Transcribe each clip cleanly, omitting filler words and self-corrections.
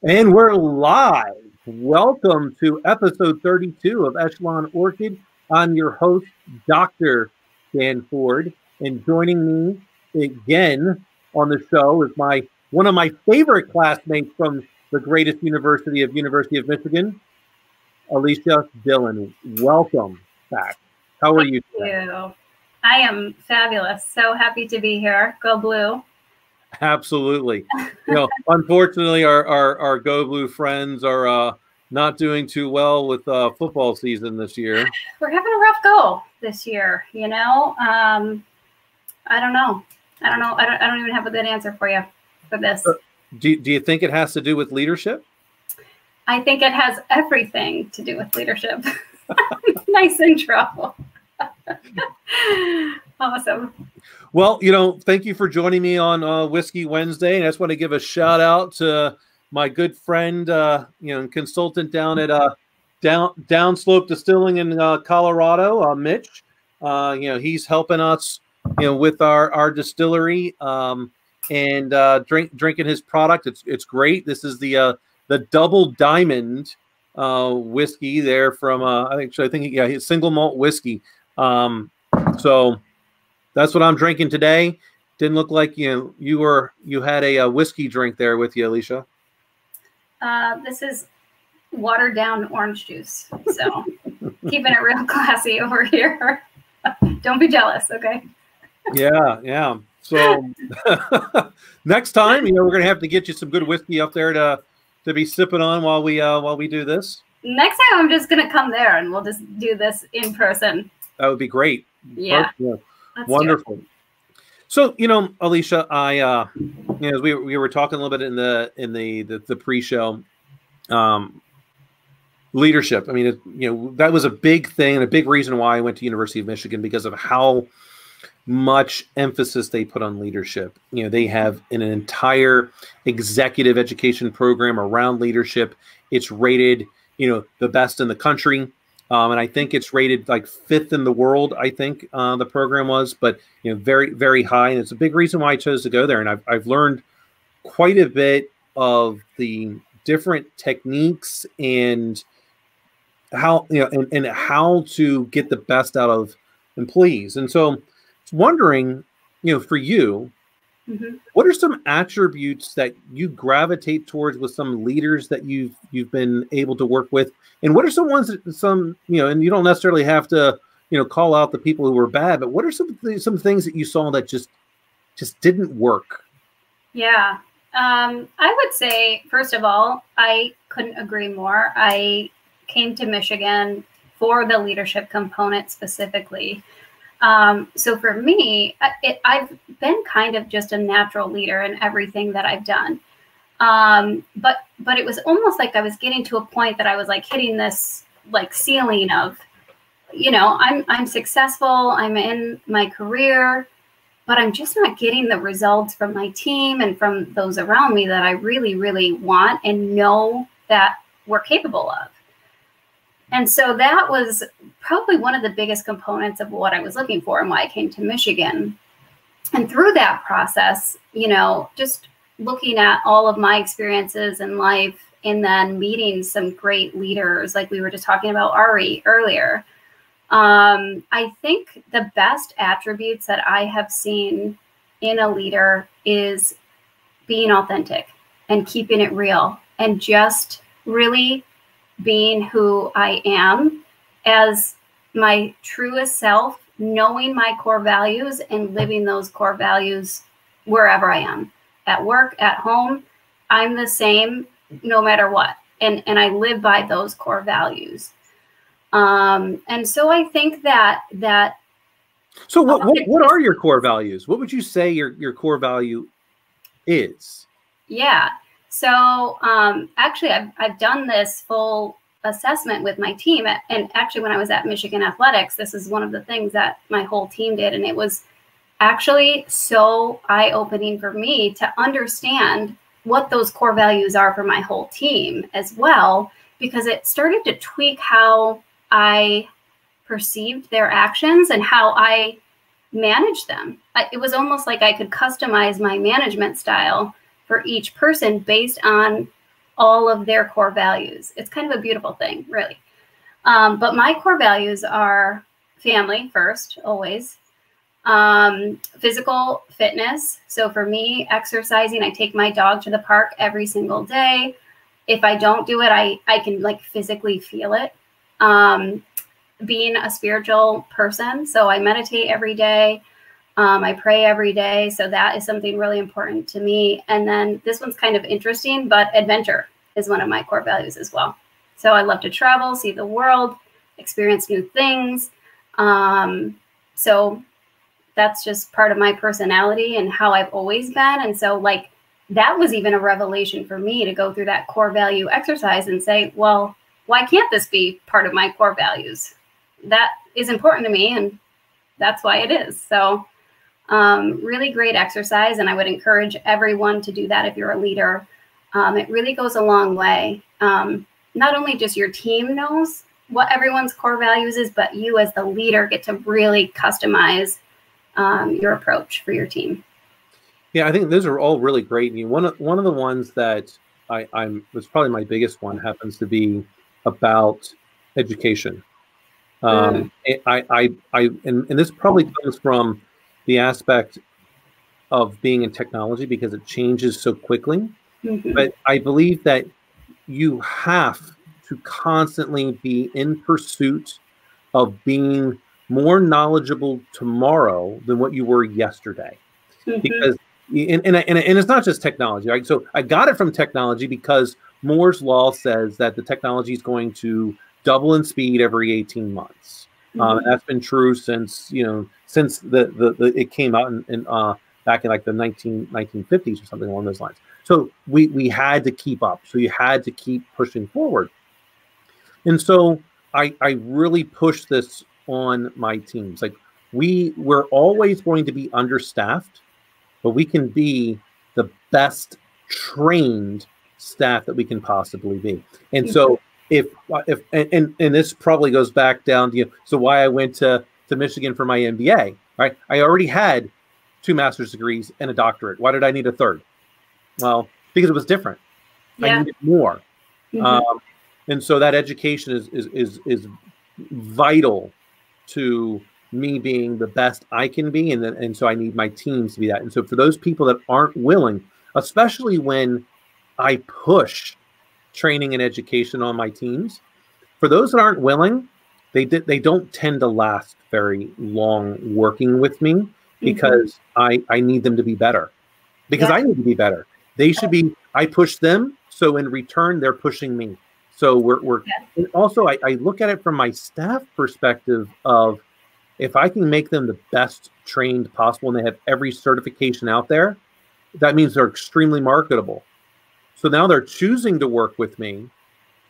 And we're live. Welcome to episode 32 of Echelon Orchid. I'm your host, Dr. Dan Ford. And joining me again on the show is one of my favorite classmates from the greatest University of Michigan, Alecia Dillon. Welcome back. How are you today? Thank you. I am fabulous. So happy to be here. Go Blue. Absolutely. Unfortunately, our Go Blue friends are not doing too well with football season this year. We're having a rough go this year. I don't know. I don't even have a good answer for you for this. Do you think it has to do with leadership? I think it has everything to do with leadership. Nice intro. Awesome. Well, thank you for joining me on Whiskey Wednesday. And I just want to give a shout out to my good friend, consultant down at Downslope Distilling in Colorado, Mitch. He's helping us, with our distillery and drinking his product. It's great. This is the Double Diamond whiskey there from I think single malt whiskey. So that's what I'm drinking today. Didn't look like you had a whiskey drink there with you, Alecia. This is watered down orange juice. So keeping it real classy over here. Don't be jealous, okay? Yeah. So next time, we're gonna have to get you some good whiskey up there to be sipping on while we do this. Next time I'm just gonna come there and we'll just do this in person. That would be great. Yeah. Wonderful. So, Alecia, I as we were talking a little bit in the pre-show, leadership. I mean, that was a big thing and a big reason why I went to University of Michigan, because of how much emphasis they put on leadership. They have an entire executive education program around leadership. It's rated, the best in the country. And I think it's rated like 5th in the world, I think the program was, but very, very high. And it's a big reason why I chose to go there. And I've learned quite a bit of the different techniques and how, and how to get the best out of employees. And so it's wondering, for you, what are some attributes that you gravitate towards with some leaders that you've been able to work with? And what are some ones that and you don't necessarily have to, call out the people who were bad, but what are some things that you saw that just didn't work? Yeah. I would say, first of all, I couldn't agree more. I came to Michigan for the leadership component specifically. So for me, I've been kind of just a natural leader in everything that I've done. But it was almost like I was getting to a point that I was like hitting this like ceiling of, I'm successful, I'm in my career, but I'm just not getting the results from my team and from those around me that I really, really want and know that we're capable of. And so that was probably one of the biggest components of what I was looking for and why I came to Michigan. And through that process, just looking at all of my experiences in life and then meeting some great leaders, like we were just talking about Ari earlier. I think the best attributes that I have seen in a leader is being authentic and keeping it real and just really being who I am as my truest self, knowing my core values and living those core values wherever I am, at work, at home. I'm the same no matter what. And I live by those core values. And so I think that. So what are your core values? What would you say your core value is? Yeah. So actually, I've done this full assessment with my team. And actually, when I was at Michigan Athletics, this is one of the things that my whole team did. And it was actually so eye-opening for me to understand what those core values are for my whole team as well, because it started to tweak how I perceived their actions and how I managed them. It was almost like I could customize my management style for each person based on all of their core values. It's kind of a beautiful thing, really. But my core values are family first, always. Physical fitness. So for me, exercising, I take my dog to the park every single day. If I don't do it, I can like physically feel it. Being a spiritual person. So I meditate every day. I pray every day. So that is something really important to me. And then this one's kind of interesting, but adventure is one of my core values as well. So I love to travel, see the world, experience new things. So that's just part of my personality and how I've always been. And so like, that was even a revelation for me to go through that core value exercise and say, well, why can't this be part of my core values? That is important to me, and that's why it is. So really great exercise, and I would encourage everyone to do that if you're a leader. It really goes a long way. Not only just your team knows what everyone's core values is, but you as the leader get to really customize your approach for your team. Yeah, I think those are all really great. And one of the ones that was probably my biggest one happens to be about education. And this probably comes from the aspect of being in technology because it changes so quickly. But I believe that you have to constantly be in pursuit of being more knowledgeable tomorrow than what you were yesterday. Because and it's not just technology, right? So I got it from technology because Moore's law says that the technology is going to double in speed every 18 months. And that's been true since it came out in back in like the 1950s or something along those lines. So we had to keep up. So you had to keep pushing forward. And so I really push this on my teams. Like we're always going to be understaffed, but we can be the best trained staff that we can possibly be. And so if this probably goes back down to so why I went to Michigan for my MBA, right? I already had 2 master's degrees and a doctorate. Why did I need a third? Well, because it was different. I needed more. And so that education is vital to me being the best I can be, and so I need my teams to be that. And so for those people that aren't willing, especially when I push training and education on my teams, for those that aren't willing, they don't tend to last very long working with me because I need them to be better, because I need to be better. They should be. I push them, so in return they're pushing me. So we're and also I look at it from my staff perspective of, if I can make them the best trained possible and they have every certification out there, that means they're extremely marketable. So now they're choosing to work with me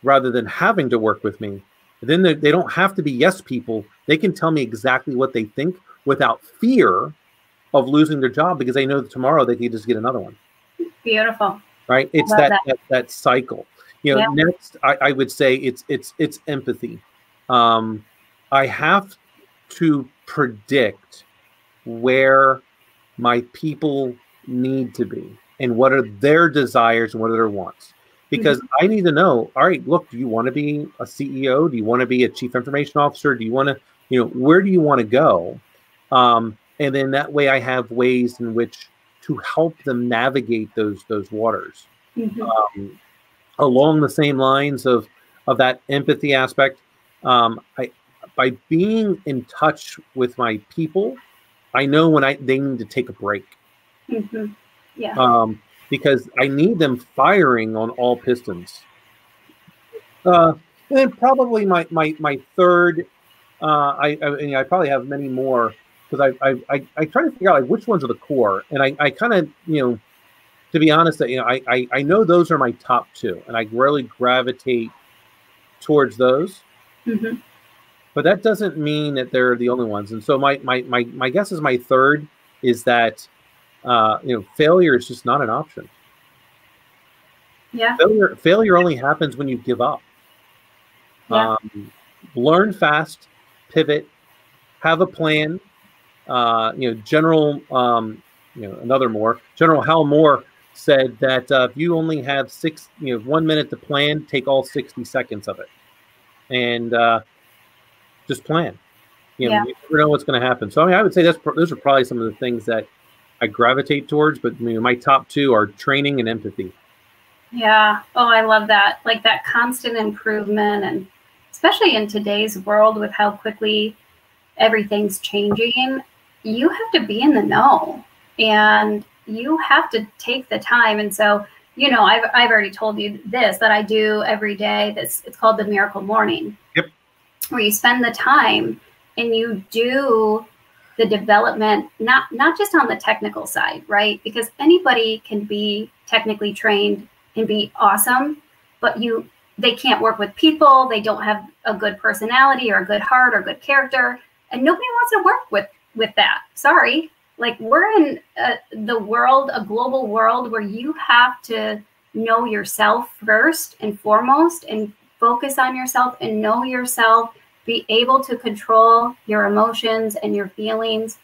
rather than having to work with me. Then they don't have to be yes people. They can tell me exactly what they think without fear of losing their job, because they know that tomorrow they can just get another one. Beautiful. Right? It's that cycle. Next, I would say it's empathy. I have to predict where my people need to be and what are their desires and what are their wants, because I need to know, all right, look, do you want to be a CEO? Do you want to be a chief information officer? Do you want to, where do you want to go? And then that way I have ways in which to help them navigate those waters. Along the same lines of that empathy aspect, by being in touch with my people, I know when they need to take a break. Because I need them firing on all pistons. And then probably my third, I probably have many more, because I try to figure out like which ones are the core, and I kind of to be honest, I know those are my top 2, and I really gravitate towards those. But that doesn't mean that they're the only ones. And so my guess is my third is that failure is just not an option. Failure only happens when you give up. Learn fast, pivot, have a plan. General Hal Moore said that if you only have 1 minute to plan, take all 60 seconds of it, and just plan. You never know what's going to happen. So I mean, I would say those are probably some of the things that I gravitate towards. But my top two are training and empathy. Yeah. Oh, I love that. Like that constant improvement, and especially in today's world with how quickly everything's changing, you have to be in the know, and you have to take the time. And so, I've already told you this, that I do every day. It's called the Miracle Morning. Yep. Where you spend the time and you do the development, not just on the technical side, right? Because anybody can be technically trained and be awesome, but they can't work with people. They don't have a good personality or a good heart or good character, and nobody wants to work with that. Sorry. Like, we're in the world, a global world, where you have to know yourself first and foremost, and focus on yourself and know yourself, be able to control your emotions and your feelings.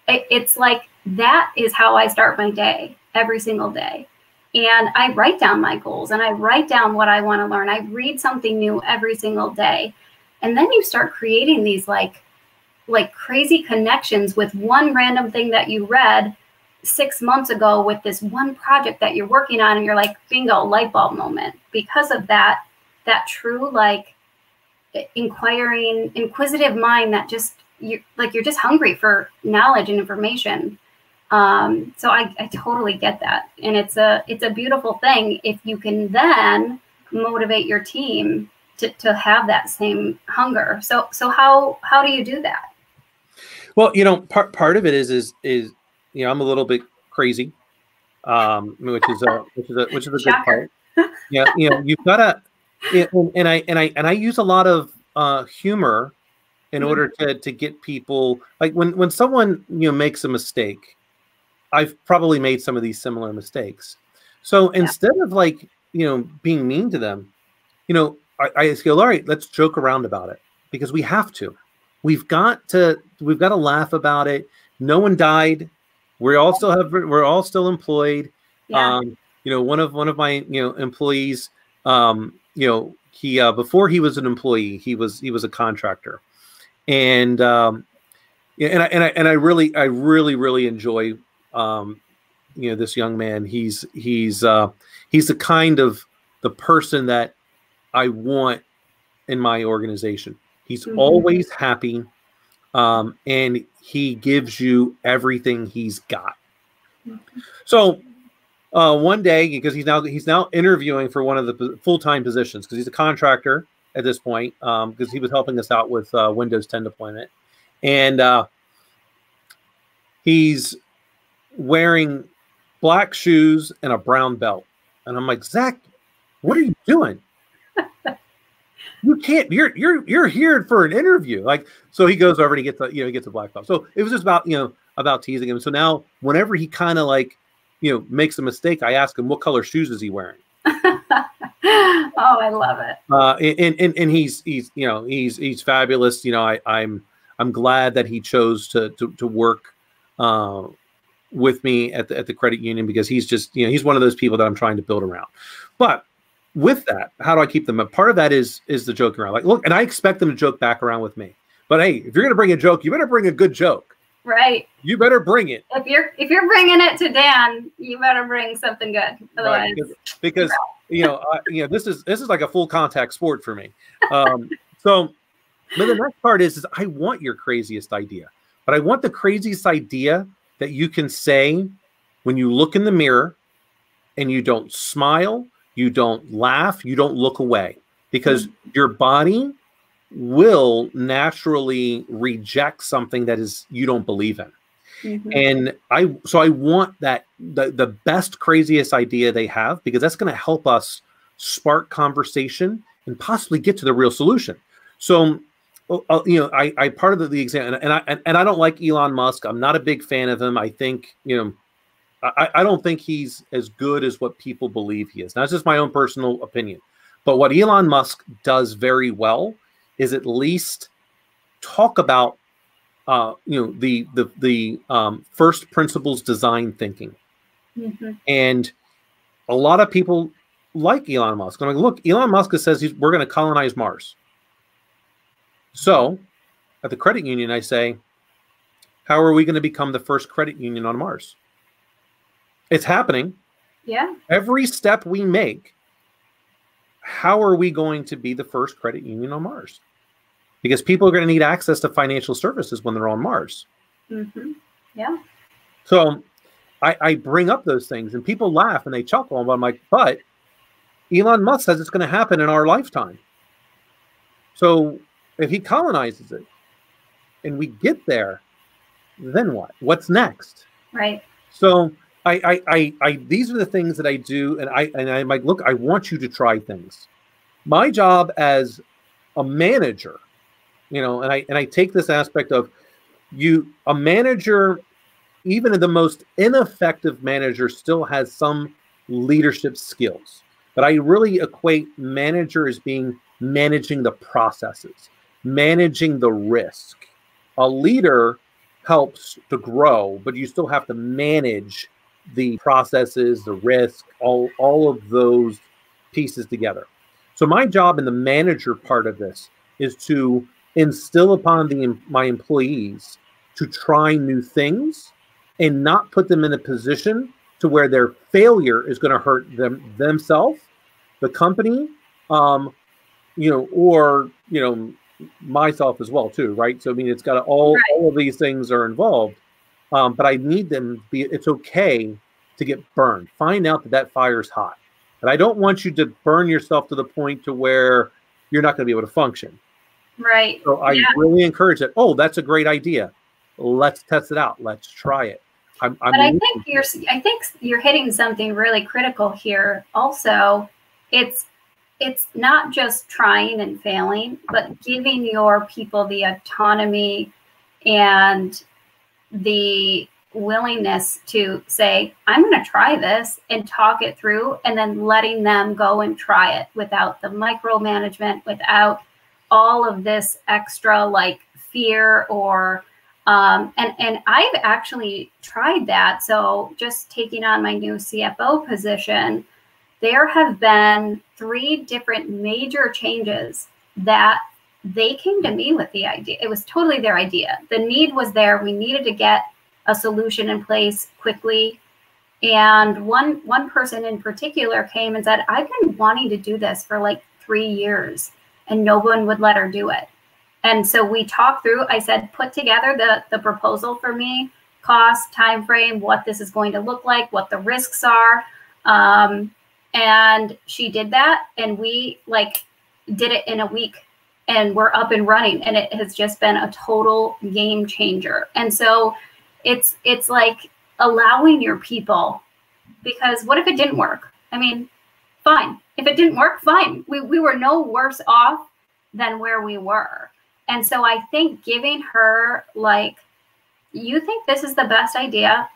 It's like, that is how I start my day every single day. And I write down my goals, and I write down what I want to learn. I read something new every single day. And then you start creating these like crazy connections with one random thing that you read 6 months ago with this one project that you're working on, and you're like, bingo, light bulb moment. Because of that true, like, inquisitive mind that you're just hungry for knowledge and information. So I totally get that. And it's a beautiful thing if you can then motivate your team to have that same hunger. So how do you do that? Well, part of it is I'm a little bit crazy, which is a good part. Yeah, you've got to, and I use a lot of humor in order to get people, like, when someone makes a mistake. I've probably made some of these similar mistakes. So instead of being mean to them, I just go, all right, let's joke around about it, because we have to. We've got to laugh about it. No one died. We're all still employed. Yeah. One of my employees, he before he was an employee, he was a contractor, and I really enjoy this young man. He's the kind of the person that I want in my organization. He's always happy, and he gives you everything he's got. So one day, because he's now interviewing for one of the full-time positions, because he's a contractor at this point, because he was helping us out with Windows 10 deployment, and he's wearing black shoes and a brown belt. And I'm like, Zach, what are you doing? You can't, you're here for an interview. Like, so he goes over and he gets a black belt. So it was just about teasing him. So now whenever he kind of makes a mistake, I ask him, what color shoes is he wearing? Oh, I love it. And he's fabulous. I'm glad that he chose to work with me at the credit union, because he's just, he's one of those people that I'm trying to build around. But with that, how do I keep them? Part of that is the joking around. Like, look, and I expect them to joke back around with me. But hey, if you're going to bring a joke, you better bring a good joke. Right. You better bring it. If you're bringing it to Dan, you better bring something good. Otherwise, right. Because this is like a full contact sport for me. So, but the next part is I want your craziest idea, but I want the craziest idea that you can say when you look in the mirror, and you don't smile, you don't laugh, you don't look away, because your body will naturally reject something that is you don't believe in. And I want that the best, craziest idea they have, because that's going to help us spark conversation and possibly get to the real solution. So I part of the exam, and I don't like Elon Musk. I'm not a big fan of him. I think I don't think he's as good as what people believe he is. Now, that's just my own personal opinion. But what Elon Musk does very well is at least talk about the first principles design thinking, and a lot of people like Elon Musk. I'm like, look, Elon Musk says we're going to colonize Mars. So at the credit union, I say, how are we going to become the first credit union on Mars? It's happening. Yeah. Every step we make, how are we going to be the first credit union on Mars? Because people are going to need access to financial services when they're on Mars. Mm-hmm. Yeah. So I bring up those things and people laugh and they chuckle. But I'm like, but Elon Musk says it's going to happen in our lifetime. So if he colonizes it and we get there, then what? What's next? Right. So these are the things that I do, and I'm like, look, I want you to try things. My job as a manager, you know, and I take this aspect of a manager, even the most ineffective manager, still has some leadership skills. But I really equate manager as being managing the processes, managing the risk. A leader helps to grow, but you still have to manage the processes, the risk, all of those pieces together. So my job in the manager part of this is to instill upon my employees to try new things and not put them in a position to where their failure is going to hurt themselves, the company, you know, or, you know, myself as well too, right? So I mean, it's got all of these things are involved, but I need them to be. It's okay to get burned. Find out that fire is hot, but I don't want you to burn yourself to the point to where you're not going to be able to function. Right. So I really encourage it. Oh, that's a great idea. Let's test it out. Let's try it. But I think you're hitting something really critical here. Also, it's not just trying and failing, but giving your people the autonomy and the willingness to say, I'm going to try this and talk it through, and then letting them go and try it without the micromanagement, without all of this extra like fear or and I've actually tried that. So just taking on my new CFO position, there have been 3 different major changes that they came to me with the idea. It was totally their idea. The need was there. We needed to get a solution in place quickly. And one person in particular came and said, I've been wanting to do this for like 3 years and no one would let her do it. And so we talked through, I said, put together the proposal for me, cost, time frame, what this is going to look like, what the risks are. And she did that, and we like did it in a week, and we're up and running, and it has just been a total game changer. And so it's like allowing your people, because what if it didn't work? I mean, fine. If it didn't work, fine. We were no worse off than where we were. And so I think giving her, like, you think this is the best idea,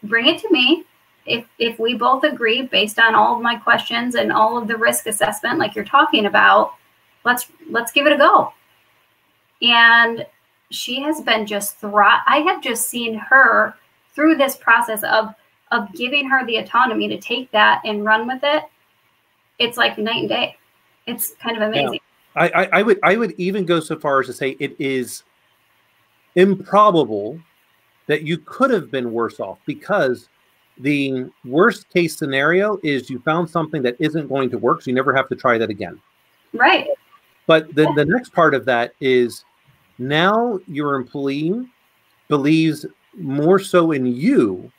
bring it to me. If we both agree based on all of my questions and all of the risk assessment, like you're talking about, let's give it a go. And she has been just I have just seen her through this process of giving her the autonomy to take that and run with it. It's like night and day. It's kind of amazing. Yeah. I would even go so far as to say it is improbable that you could have been worse off, because the worst case scenario is you found something that isn't going to work, so you never have to try that again. Right. But the next part of that is now your employee believes more so in you,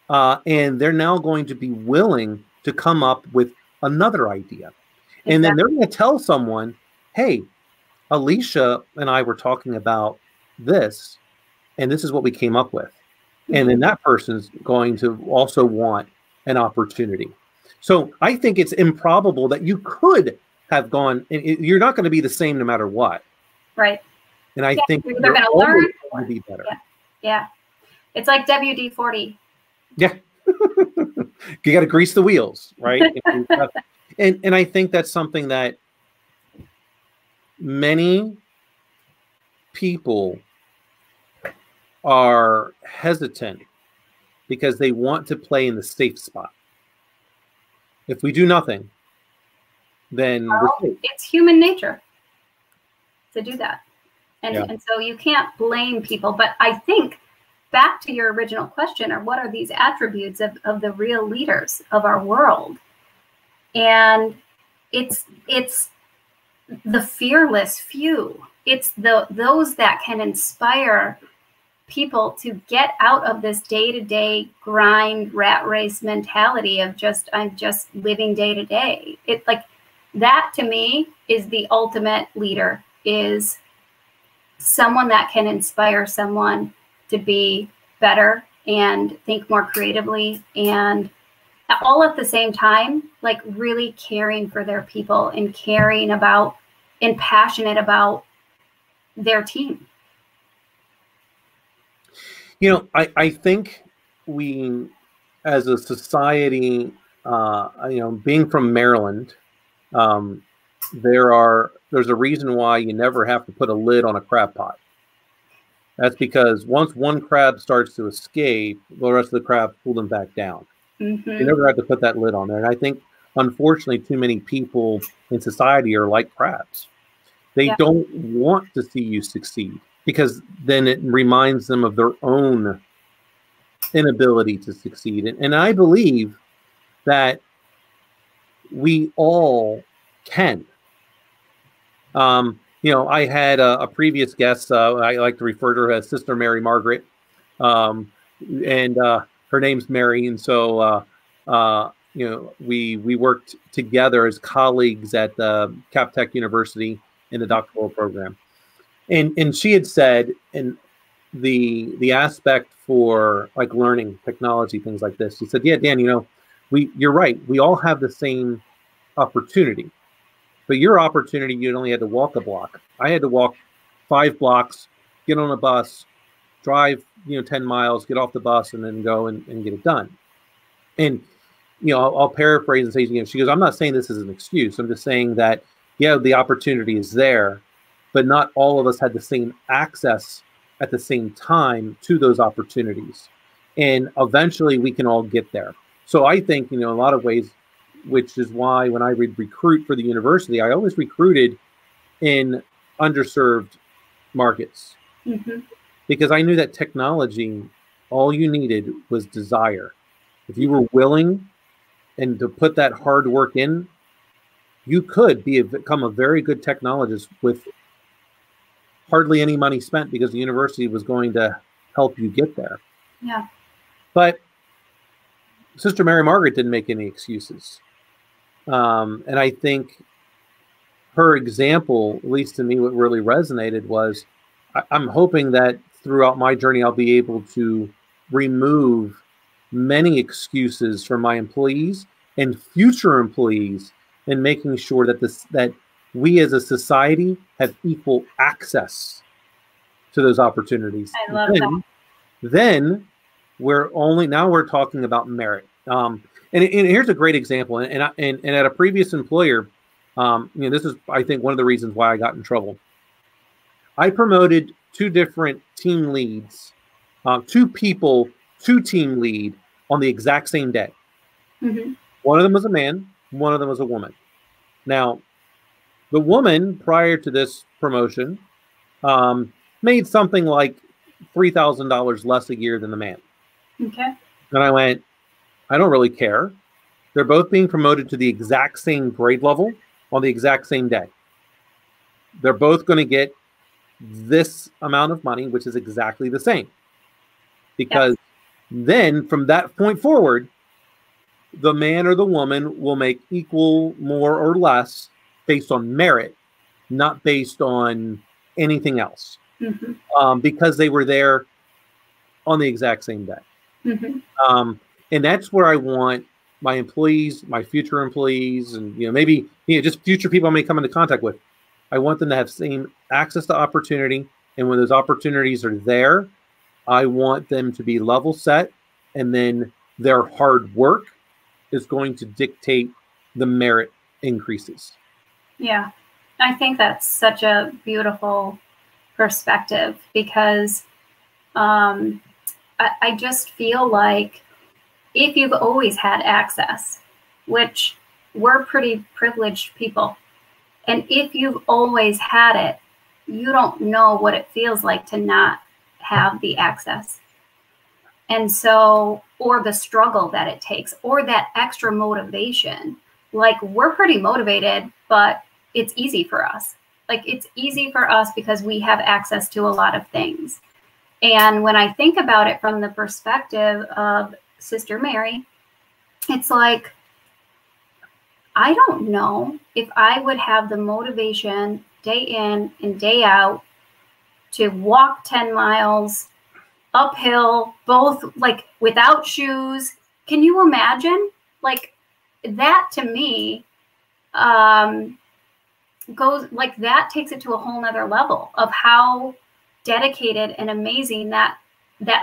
and they're now going to be willing to come up with another idea. Exactly. And then they're going to tell someone, hey, Alecia and I were talking about this, and this is what we came up with. And then that person's going to also want an opportunity. So I think it's improbable that you could have gone, you're not going to be the same no matter what. Right. And I think they're going to learn to be better. Yeah. It's like WD-40. Yeah. You got to grease the wheels, right? And I think that's something that many people are hesitant because they want to play in the safe spot. If we do nothing, then it's human nature to do that. And, yeah. and so you can't blame people. But I think back to your original question, or what are these attributes of the real leaders of our world? And it's the fearless few. It's those that can inspire people to get out of this day-to-day grind rat race mentality of I'm just living day to day. It's like that, to me, is the ultimate leader, is someone that can inspire someone to be better and think more creatively, and all at the same time, like really caring for their people and caring about and passionate about their team. You know, I think we, as a society, you know, being from Maryland, there's a reason why you never have to put a lid on a crab pot. That's because once one crab starts to escape, the rest of the crabs pull them back down. Mm-hmm. You never have to put that lid on there. And I think, unfortunately, too many people in society are like crabs. They don't want to see you succeed, because then it reminds them of their own inability to succeed. And I believe that we all can. You know, I had a previous guest, I like to refer to her as Sister Mary Margaret, and her name's Mary. And so, you know, we worked together as colleagues at Capitech University in the doctoral program. And she had said, in the aspect for like learning technology, things like this, she said, yeah, Dan, you know, you're right. We all have the same opportunity, but your opportunity, you only had to walk a block. I had to walk 5 blocks, get on a bus, drive, you know, 10 miles, get off the bus, and then go and get it done. And, you know, I'll paraphrase and say, you know, she goes, I'm not saying this is an excuse. I'm just saying that, yeah, the opportunity is there, but not all of us had the same access at the same time to those opportunities. And eventually we can all get there. So I think, you know, in a lot of ways, which is why when I recruit for the university, I always recruited in underserved markets. Mm-hmm. Because I knew that technology, all you needed was desire. If you were willing and to put that hard work in, you could become a very good technologist with hardly any money spent, because the university was going to help you get there. Yeah. But Sister Mary Margaret didn't make any excuses. And I think her example, at least to me, what really resonated was, I'm hoping that throughout my journey, I'll be able to remove many excuses from my employees and future employees, in making sure that we as a society have equal access to those opportunities. I love that. Then we're talking about merit. And here's a great example. And at a previous employer, you know, this is, I think, one of the reasons why I got in trouble. I promoted 2 different team leads, 2 people to team lead on the exact same day. Mm-hmm. One of them was a man, one of them was a woman. Now, the woman, prior to this promotion, made something like $3,000 less a year than the man. Okay. And I went, I don't really care. They're both being promoted to the exact same grade level on the exact same day. They're both going to get this amount of money, which is exactly the same. Because then from that point forward, the man or the woman will make equal, more or less, based on merit, not based on anything else. Mm-hmm. Because they were there on the exact same day. Mm-hmm. And that's where I want my employees, my future employees, and, you know, maybe, you know, just future people I may come into contact with. I want them to have same access to opportunity. And when those opportunities are there, I want them to be level set, and then their hard work is going to dictate the merit increases. Yeah, I think that's such a beautiful perspective, because I just feel like if you've always had access which we're pretty privileged people. And if you've always had it, you don't know what it feels like to not have the access. And so, or the struggle that it takes, or that extra motivation. Like, we're pretty motivated, but it's easy for us. Like, it's easy for us because we have access to a lot of things. And when I think about it from the perspective of Sister Mary, it's like, I don't know if I would have the motivation day in and day out to walk 10 miles uphill, both like without shoes. Can you imagine? Like, that to me goes like, that takes it to a whole nother level of how dedicated and amazing that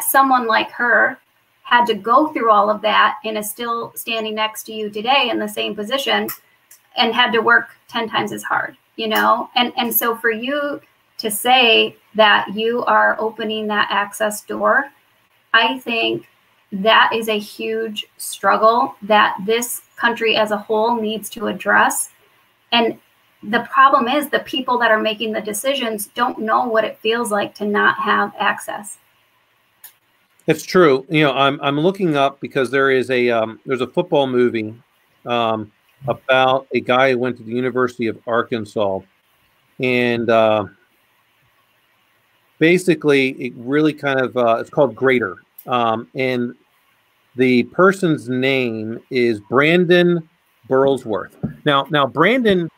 someone like her had to go through all of that and is still standing next to you today in the same position and had to work 10 times as hard, you know? And so for you to say that you are opening that access door, I think that is a huge struggle that this country as a whole needs to address. And the problem is the people that are making the decisions don't know what it feels like to not have access. It's true. You know, I'm looking up because there's a football movie about a guy who went to the University of Arkansas, and basically it really kind of it's called Greater, and the person's name is Brandon Burlsworth. Now Brandon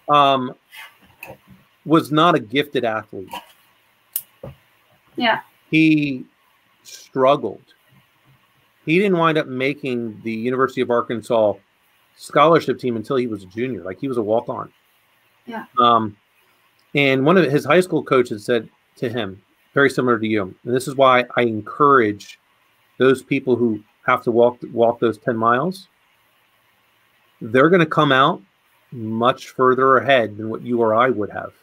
was not a gifted athlete. Yeah. He struggled. He didn't wind up making the University of Arkansas scholarship team until he was a junior. Like, he was a walk-on. Yeah. And one of his high school coaches said to him, very similar to you, and this is why I encourage those people who have to walk those 10 miles, they're going to come out much further ahead than what you or I would have,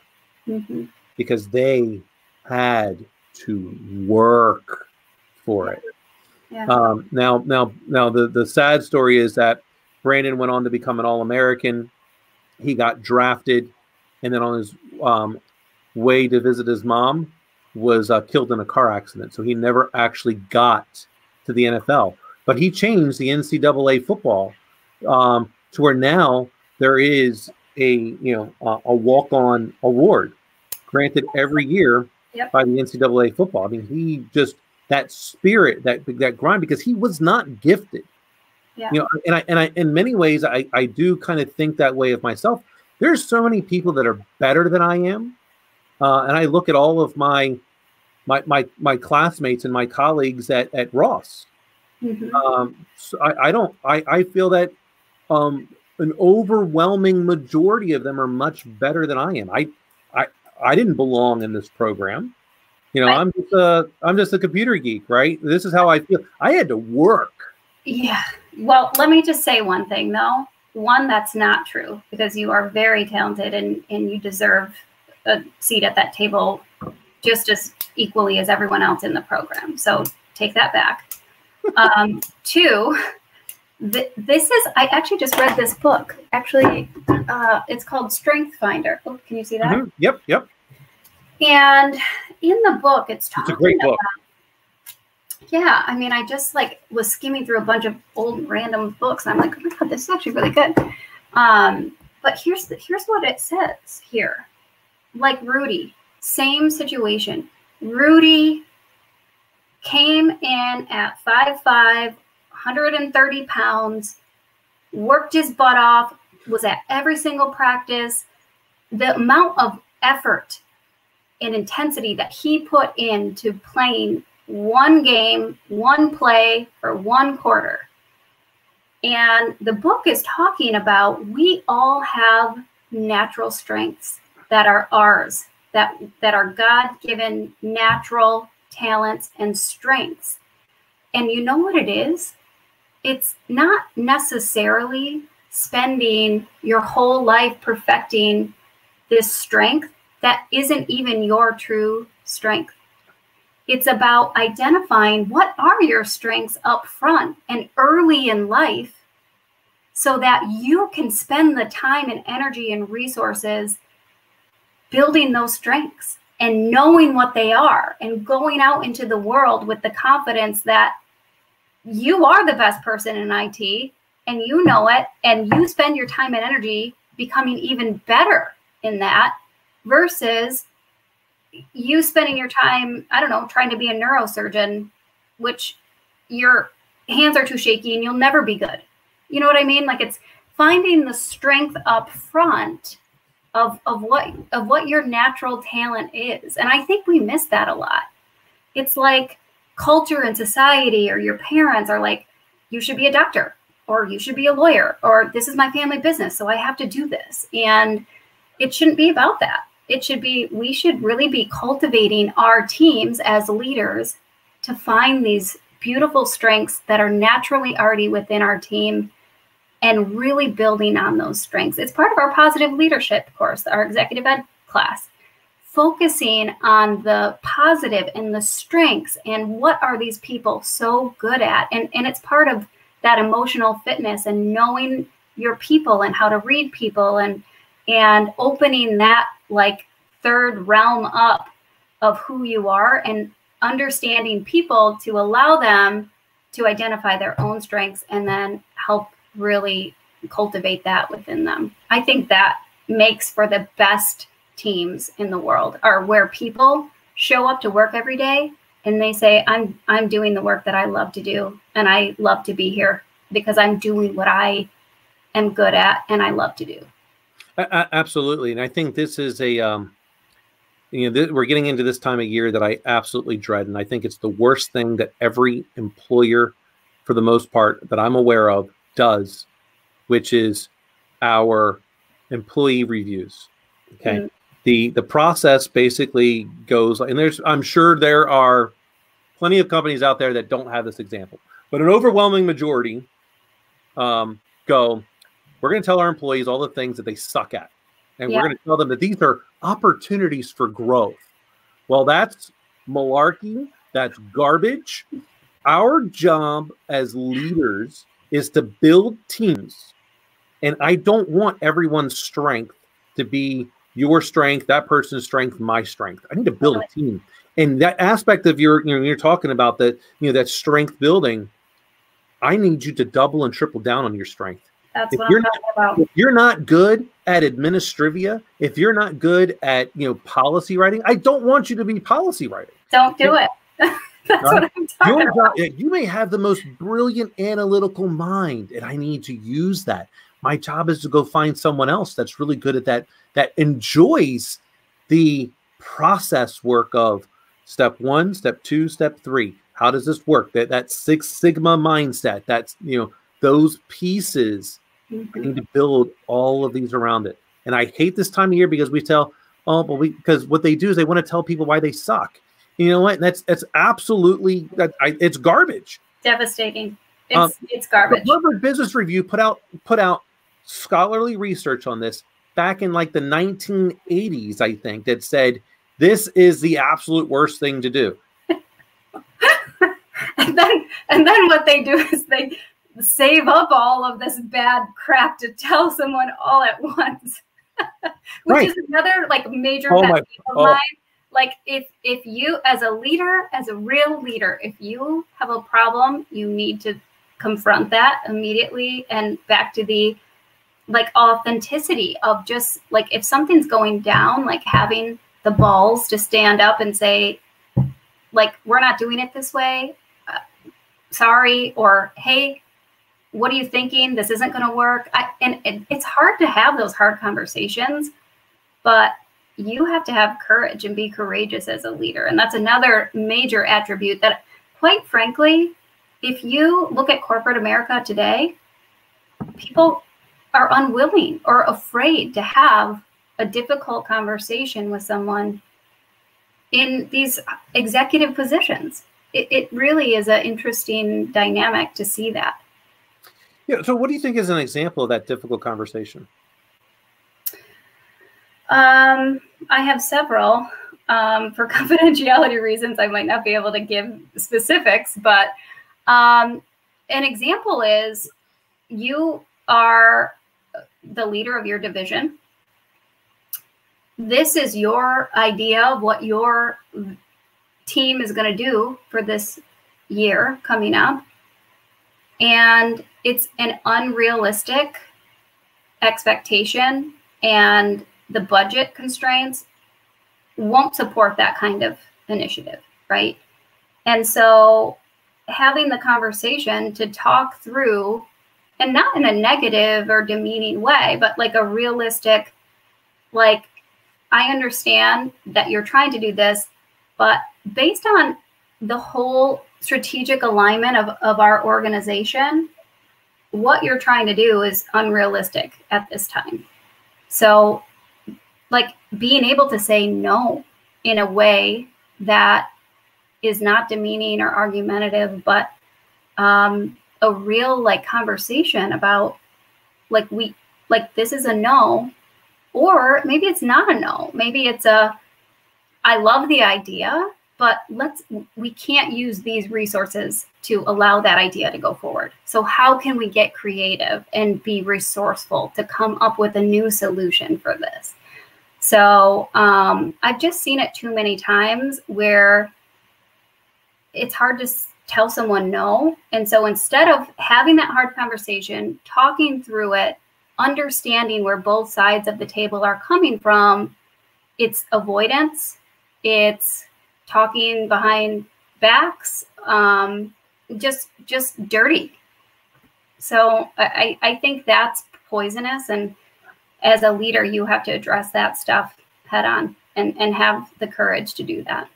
because they had to work for it. Yeah. Now the sad story is that Brandon went on to become an All-American. He got drafted, and then on his way to visit his mom was killed in a car accident. So he never actually got to the NFL. But he changed the NCAA football to where now there is a walk-on award granted every year by the NCAA football. I mean, he just, that spirit, that grind, because he was not gifted. Yeah. You know, and I in many ways I do kind of think that way of myself. There's so many people that are better than I am, and I look at all of my classmates and my colleagues at Ross. So I feel that an overwhelming majority of them are much better than I am. I didn't belong in this program. You know, I'm just a computer geek, right? This is how I feel. I had to work. Yeah. Well, let me just say one thing, though. One, that's not true, because you are very talented and you deserve a seat at that table just as equally as everyone else in the program. So take that back. Two, this is, I actually just read this book. Actually, it's called Strength Finder. Oh, can you see that? Yep. And in the book, it's a great book. Yeah, I mean, I just was skimming through a bunch of old random books, and I'm like, oh my God, this is actually really good. But here's what it says here. Like Rudy, same situation. Rudy came in at 5'5", 130 pounds, worked his butt off, was at every single practice. The amount of effort and intensity that he put into playing one game, one play for one quarter. And the book is talking about, we all have natural strengths that are ours, that are God-given natural talents and strengths. And you know what it is? It's not necessarily spending your whole life perfecting this strength that isn't even your true strength. It's about identifying what are your strengths up front and early in life, so that you can spend the time and energy and resources building those strengths and knowing what they are and going out into the world with the confidence that you are the best person in IT and you know it, and you spend your time and energy becoming even better in that versus you spending your time, I don't know, trying to be a neurosurgeon, which your hands are too shaky and you'll never be good. You know what I mean? Like, it's finding the strength up front of what your natural talent is. And I think we miss that a lot. It's like culture and society or your parents are like, you should be a doctor or you should be a lawyer or this is my family business, so I have to do this. And it shouldn't be about that. It should be, we should really be cultivating our teams as leaders to find these beautiful strengths that are naturally already within our team and really building on those strengths. It's part of our positive leadership course, our executive ed class, focusing on the positive and the strengths and what are these people so good at. And it's part of that emotional fitness and knowing your people and how to read people and opening that like third realm up of who you are and understanding people to allow them to identify their own strengths and then help really cultivate that within them. I think that makes for the best teams in the world, are where people show up to work every day and they say, I'm doing the work that I love to do and I love to be here because I'm doing what I am good at and I love to do. Absolutely. And I think this is a we're getting into this time of year that I absolutely dread. And I think it's the worst thing that every employer, for the most part, that I'm aware of, does, which is our employee reviews. Okay. Mm-hmm. The process basically goes, and I'm sure there are plenty of companies out there that don't have this example, but an overwhelming majority we're going to tell our employees all the things that they suck at. And we're going to tell them that these are opportunities for growth. Well, that's malarkey. That's garbage. Our job as leaders is to build teams. And I don't want everyone's strength to be your strength, that person's strength, my strength. I need to build a team. And that aspect of you're talking about that, that strength building, I need you to double and triple down on your strength. That's what I'm talking about. If you're not good at administrivia, if you're not good at, policy writing, I don't want you to be policy writing. Don't do it. That's what I'm talking about. You may have the most brilliant analytical mind, and I need to use that. My job is to go find someone else that's really good at that enjoys the process work of step 1, step 2, step 3. How does this work? That Six Sigma mindset. That's, those pieces. I need to build all of these around it. And I hate this time of year because we tell, because what they do is they want to tell people why they suck. You know what? That's absolutely, it's garbage. Devastating. It's garbage. The Harvard Business Review put out scholarly research on this back in like the 1980s, I think, that said this is the absolute worst thing to do. and then what they do is they save up all of this bad crap to tell someone all at once, which is another like major pet peeve of mine. Like if you, as a leader, as a real leader, if you have a problem, you need to confront that immediately and back to the like authenticity of just like, if something's going down, like having the balls to stand up and say, like, we're not doing it this way. Sorry. Or, hey, what are you thinking? This isn't going to work. It's hard to have those hard conversations, but you have to have courage and be courageous as a leader. And that's another major attribute that, quite frankly, if you look at corporate America today, people are unwilling or afraid to have a difficult conversation with someone in these executive positions. It really is an interesting dynamic to see that. Yeah. So what do you think is an example of that difficult conversation? I have several. For confidentiality reasons, I might not be able to give specifics, but an example is you are the leader of your division. This is your idea of what your team is going to do for this year coming up. And it's an unrealistic expectation, and the budget constraints won't support that kind of initiative, right? And so having the conversation to talk through, and not in a negative or demeaning way, but like a realistic, like, I understand that you're trying to do this, but based on the whole strategic alignment of our organization, what you're trying to do is unrealistic at this time. So like being able to say no in a way that is not demeaning or argumentative, but a real like conversation about like, this is a no, or maybe it's not a no. Maybe it's a, I love the idea, but we can't use these resources to allow that idea to go forward. So how can we get creative and be resourceful to come up with a new solution for this? So I've just seen it too many times where it's hard to tell someone no. And so instead of having that hard conversation, talking through it, understanding where both sides of the table are coming from, it's avoidance, it's talking behind backs, just dirty. So I think that's poisonous. And as a leader, you have to address that stuff head on and have the courage to do that.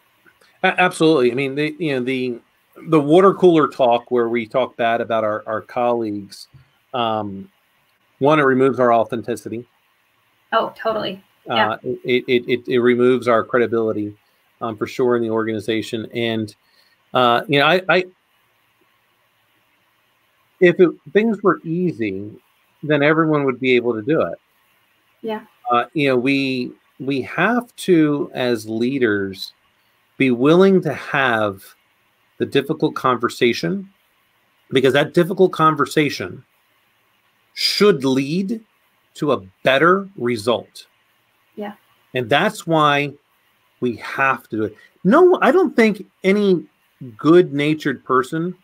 Absolutely. I mean, the water cooler talk where we talk bad about our colleagues, one, it removes our authenticity. Oh, totally. Yeah. It removes our credibility for sure in the organization. And if things were easy, then everyone would be able to do it. Yeah. We have to, as leaders, be willing to have the difficult conversation, because that difficult conversation should lead to a better result. Yeah. And that's why we have to do it. No, I don't think any good-natured person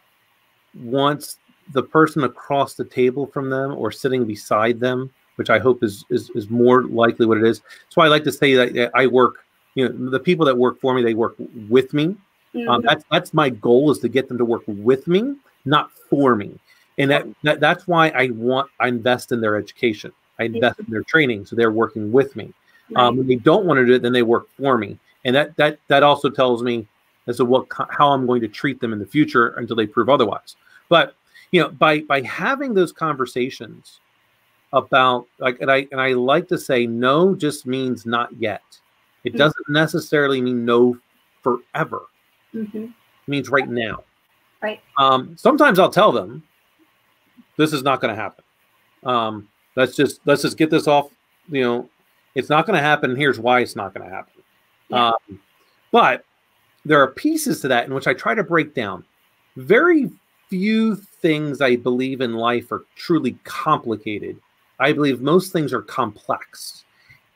wants the person across the table from them or sitting beside them, which I hope is more likely what it is. That's why I like to say that I work, the people that work for me, they work with me. Mm-hmm. That's my goal, is to get them to work with me, not for me. And that's why I invest in their education. I invest in their training, so they're working with me. Right. When they don't want to do it, then they work for me. And that also tells me as to how I'm going to treat them in the future until they prove otherwise. But by having those conversations about, like, and I like to say, no just means not yet. It doesn't necessarily mean no forever. Mm-hmm. It means right now. Right. Sometimes I'll tell them, this is not going to happen. Let's just get this off. It's not going to happen. Here's why it's not going to happen. Yeah. But there are pieces to that in which I try to break down. Very few things I believe in life are truly complicated. I believe most things are complex.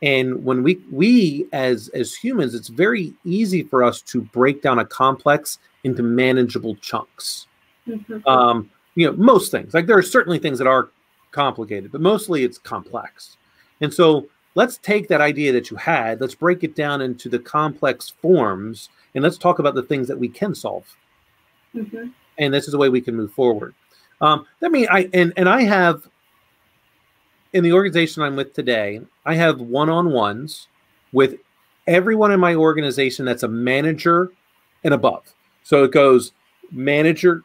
And when we as humans, it's very easy for us to break down a complex into manageable chunks. Mm-hmm. Most things, like there are certainly things that are complicated, but mostly it's complex. And so let's take that idea that you had, let's break it down into the complex forms, and let's talk about the things that we can solve. Mm-hmm. And this is the way we can move forward. I have, in the organization I'm with today, I have one-on-ones with everyone in my organization that's a manager and above. So it goes manager,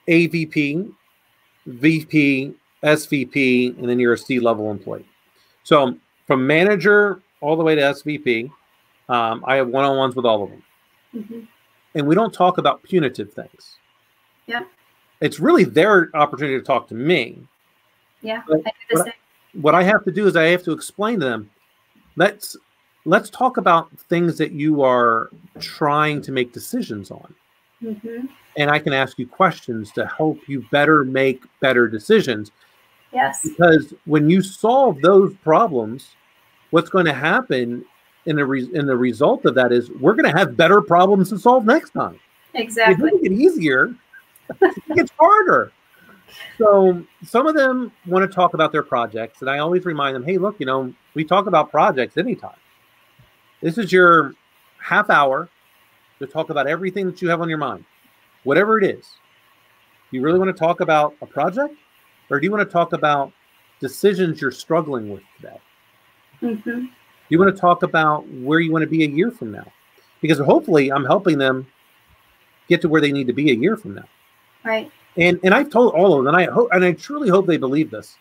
AVP, VP, SVP, and then you're a C-level employee. So from manager all the way to SVP, I have one-on-ones with all of them. Mm-hmm. And we don't talk about punitive things. Yeah. It's really their opportunity to talk to me. Yeah. What I have to do is I have to explain to them, let's talk about things that you are trying to make decisions on. And I can ask you questions to help you better make better decisions. Yes. Because when you solve those problems, what's going to happen in the result of that is we're going to have better problems to solve next time. Exactly. It doesn't get easier. It gets harder. So some of them want to talk about their projects, and I always remind them, hey, look, we talk about projects anytime. This is your half hour to talk about everything that you have on your mind, whatever it is. Do you really want to talk about a project, or do you want to talk about decisions you're struggling with today? Do you want to talk about where you want to be a year from now? Because hopefully I'm helping them get to where they need to be a year from now. Right. And I've told all of them, and I truly hope they believe this,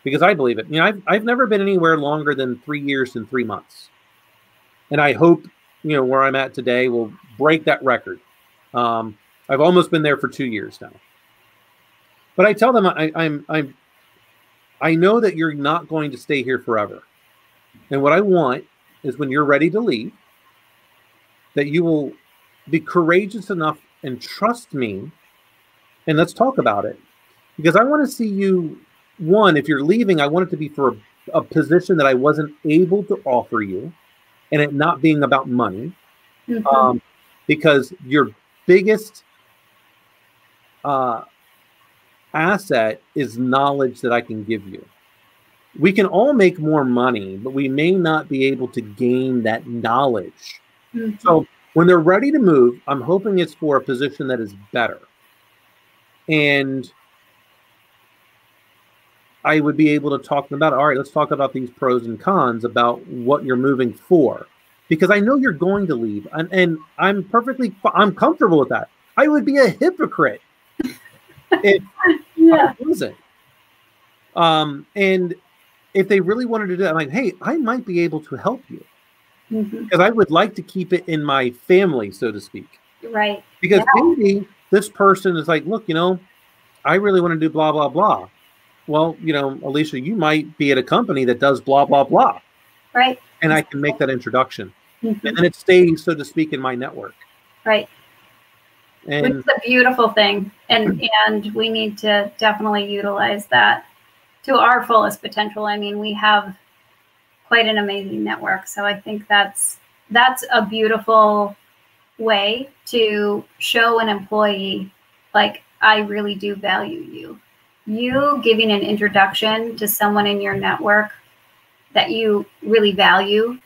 because I believe it. I've never been anywhere longer than 3 years and 3 months. And I hope, where I'm at today will break that record. I've almost been there for 2 years now. But I tell them I know that you're not going to stay here forever. And what I want is when you're ready to leave, that you will be courageous enough and trust me, and let's talk about it. Because I want to see you, one, if you're leaving, I want it to be for a position that I wasn't able to offer you, and it not being about money. Because your biggest asset is knowledge that I can give you. We can all make more money, but we may not be able to gain that knowledge. So when they're ready to move, I'm hoping it's for a position that is better. And I would be able to talk about, all right, let's talk about these pros and cons about what you're moving for. Because I know you're going to leave. And I'm comfortable with that. I would be a hypocrite if I wasn't. And if they really wanted to do that, I'm like, hey, I might be able to help you. Because I would like to keep it in my family, so to speak. Right. Because maybe this person is like, look, I really want to do blah, blah, blah. Well, Alecia, you might be at a company that does blah, blah, blah. Right. And I can make that introduction. And then it stays, so to speak, in my network. Right. And it's a beautiful thing. And we need to definitely utilize that to our fullest potential. I mean, we have quite an amazing network. So I think that's a beautiful way to show an employee, like, I really do value you. You giving an introduction to someone in your network that you really value,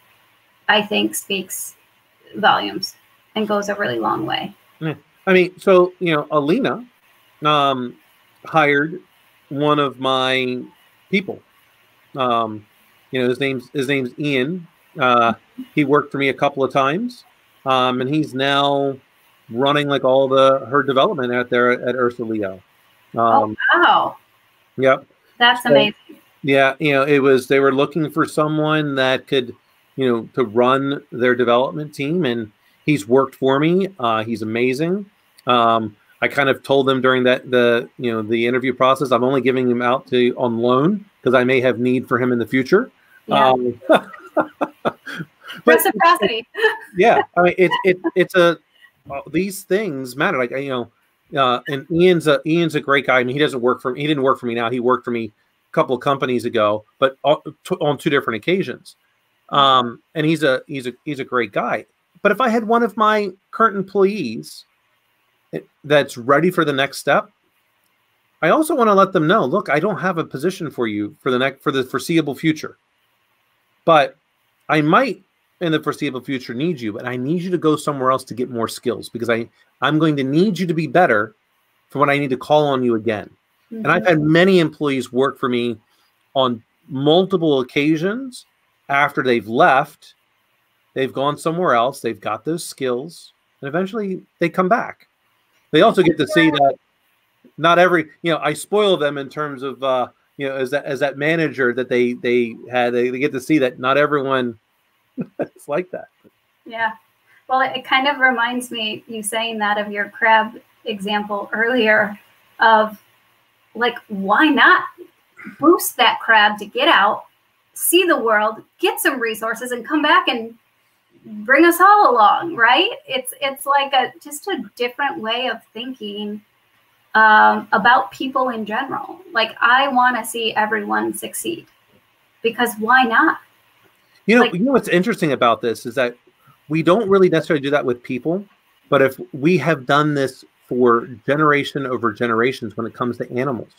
I think speaks volumes and goes a really long way. Yeah. I mean, so, Alina hired one of my people. His name's Ian. He worked for me a couple of times. And he's now running like all her development out there at Ursa Leo. Oh, wow. Yep. That's amazing. Yeah. They were looking for someone that could, to run their development team, and he's worked for me. He's amazing. I kind of told them during the interview process, I'm only giving him out on loan because I may have need for him in the future. Yeah. Reciprocity. Yeah, I mean these things matter. Like and Ian's a great guy. I mean, he didn't work for me now. He worked for me a couple of companies ago, but on 2 different occasions. And he's a great guy. But if I had one of my current employees that's ready for the next step, I also want to let them know, look, I don't have a position for you for the foreseeable future, but I might in the foreseeable future need you, but I need you to go somewhere else to get more skills, because I'm going to need you to be better for when I need to call on you again. And I've had many employees work for me on multiple occasions. After they've left, they've gone somewhere else, they've got those skills, and eventually they come back. They also get to see that not every, I spoil them in terms of, as that manager that they get to see that not everyone is like that. Yeah. Well, it kind of reminds me, you saying that, of your crab example earlier, of like, why not boost that crab to get out, see the world, get some resources, and come back and bring us all along, right? It's like just a different way of thinking about people in general. Like, I want to see everyone succeed, because why not? You know what's interesting about this is that we don't really necessarily do that with people, but if we have done this for generation over generations when it comes to animals,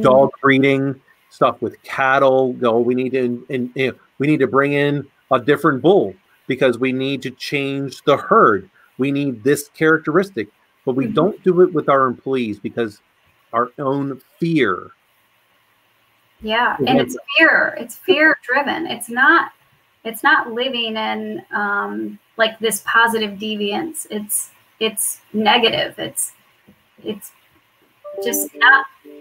dog breeding, stuff with cattle. We need to bring in a different bull because we need to change the herd. We need this characteristic, but we don't do it with our employees because our own fear. Yeah, and it's fear. It's fear driven. It's not living in like this positive deviance. It's negative. It's just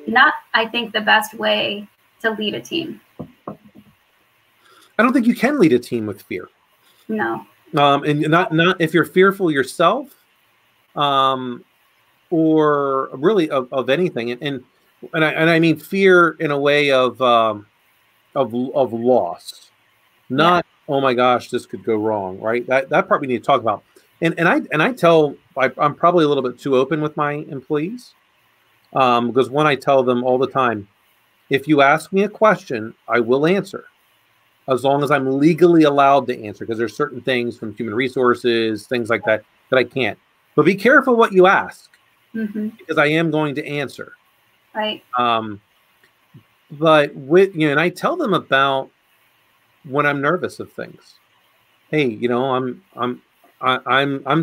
not I think the best way to lead a team. I don't think you can lead a team with fear. No. And not if you're fearful yourself, or really of anything. And I mean fear in a way of loss, not oh my gosh, this could go wrong, right? That part we need to talk about. And I tell I'm probably a little bit too open with my employees, because I tell them all the time, if you ask me a question, I will answer, as long as I'm legally allowed to answer, because there's certain things from human resources, things like that I can't. But be careful what you ask, because I am going to answer. Right. But and I tell them about when I'm nervous of things. Hey, I'm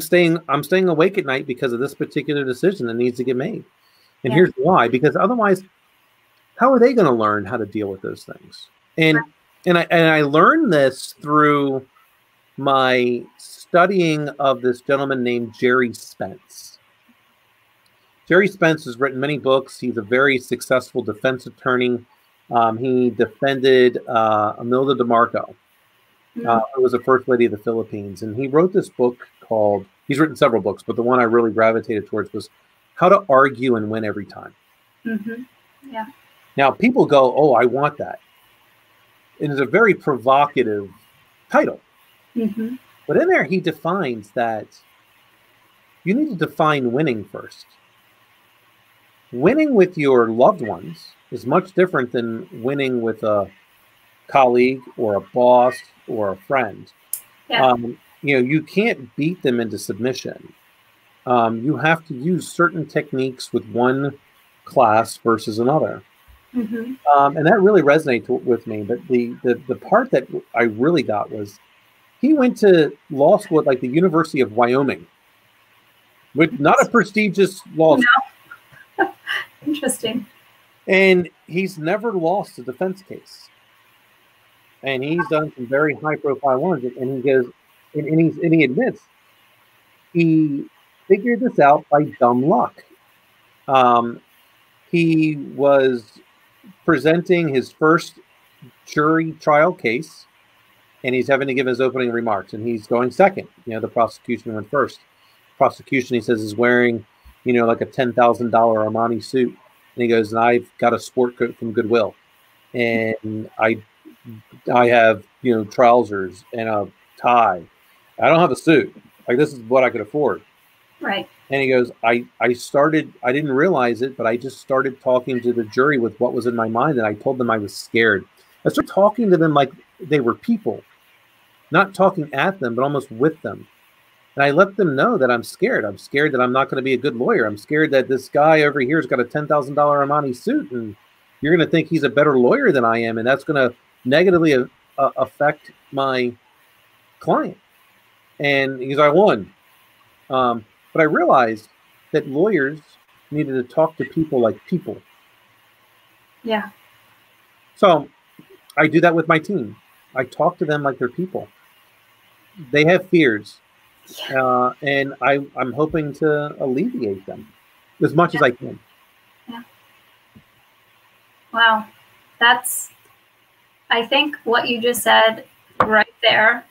staying awake at night because of this particular decision that needs to get made. And here's why, because otherwise, how are they going to learn how to deal with those things? And I learned this through my studying of this gentleman named Jerry Spence. Jerry Spence has written many books. He's a very successful defense attorney. He defended Imelda DeMarco, who was the first lady of the Philippines. And he wrote this book called, he's written several books, but the one I really gravitated towards was How to Argue and Win Every Time. Yeah. Now, people go, oh, I want that. And it's a very provocative title. But in there, he defines that you need to define winning first. Winning with your loved ones is much different than winning with a colleague or a boss or a friend. Yeah. You can't beat them into submission. You have to use certain techniques with one class versus another. And that really resonates with me. But the part that I really got was he went to law school at like the University of Wyoming, with not a prestigious law school. No. Interesting. And he's never lost a defense case. And he's done some very high profile ones. And he goes, and he admits he figured this out by dumb luck. He was presenting his first jury trial case, and he's having to give his opening remarks, and he's going second. The prosecution went first. Prosecution, he says, is wearing, like a $10,000 Armani suit. And he goes, and I've got a sport coat from Goodwill, and I have, trousers and a tie. I don't have a suit. Like, this is what I could afford. Right. And he goes, I didn't realize it, but I just started talking to the jury with what was in my mind. And I told them I was scared. I started talking to them like they were people, not talking at them, but almost with them. And I let them know that I'm scared. I'm scared that I'm not going to be a good lawyer. I'm scared that this guy over here has got a $10,000 Armani suit, and you're going to think he's a better lawyer than I am. And that's going to negatively affect my client. And he's like, I won. But I realized that lawyers needed to talk to people like people. Yeah. So I do that with my team. I talk to them like they're people. They have fears. And I'm hoping to alleviate them as much as I can. Yeah. Wow. I think what you just said right there,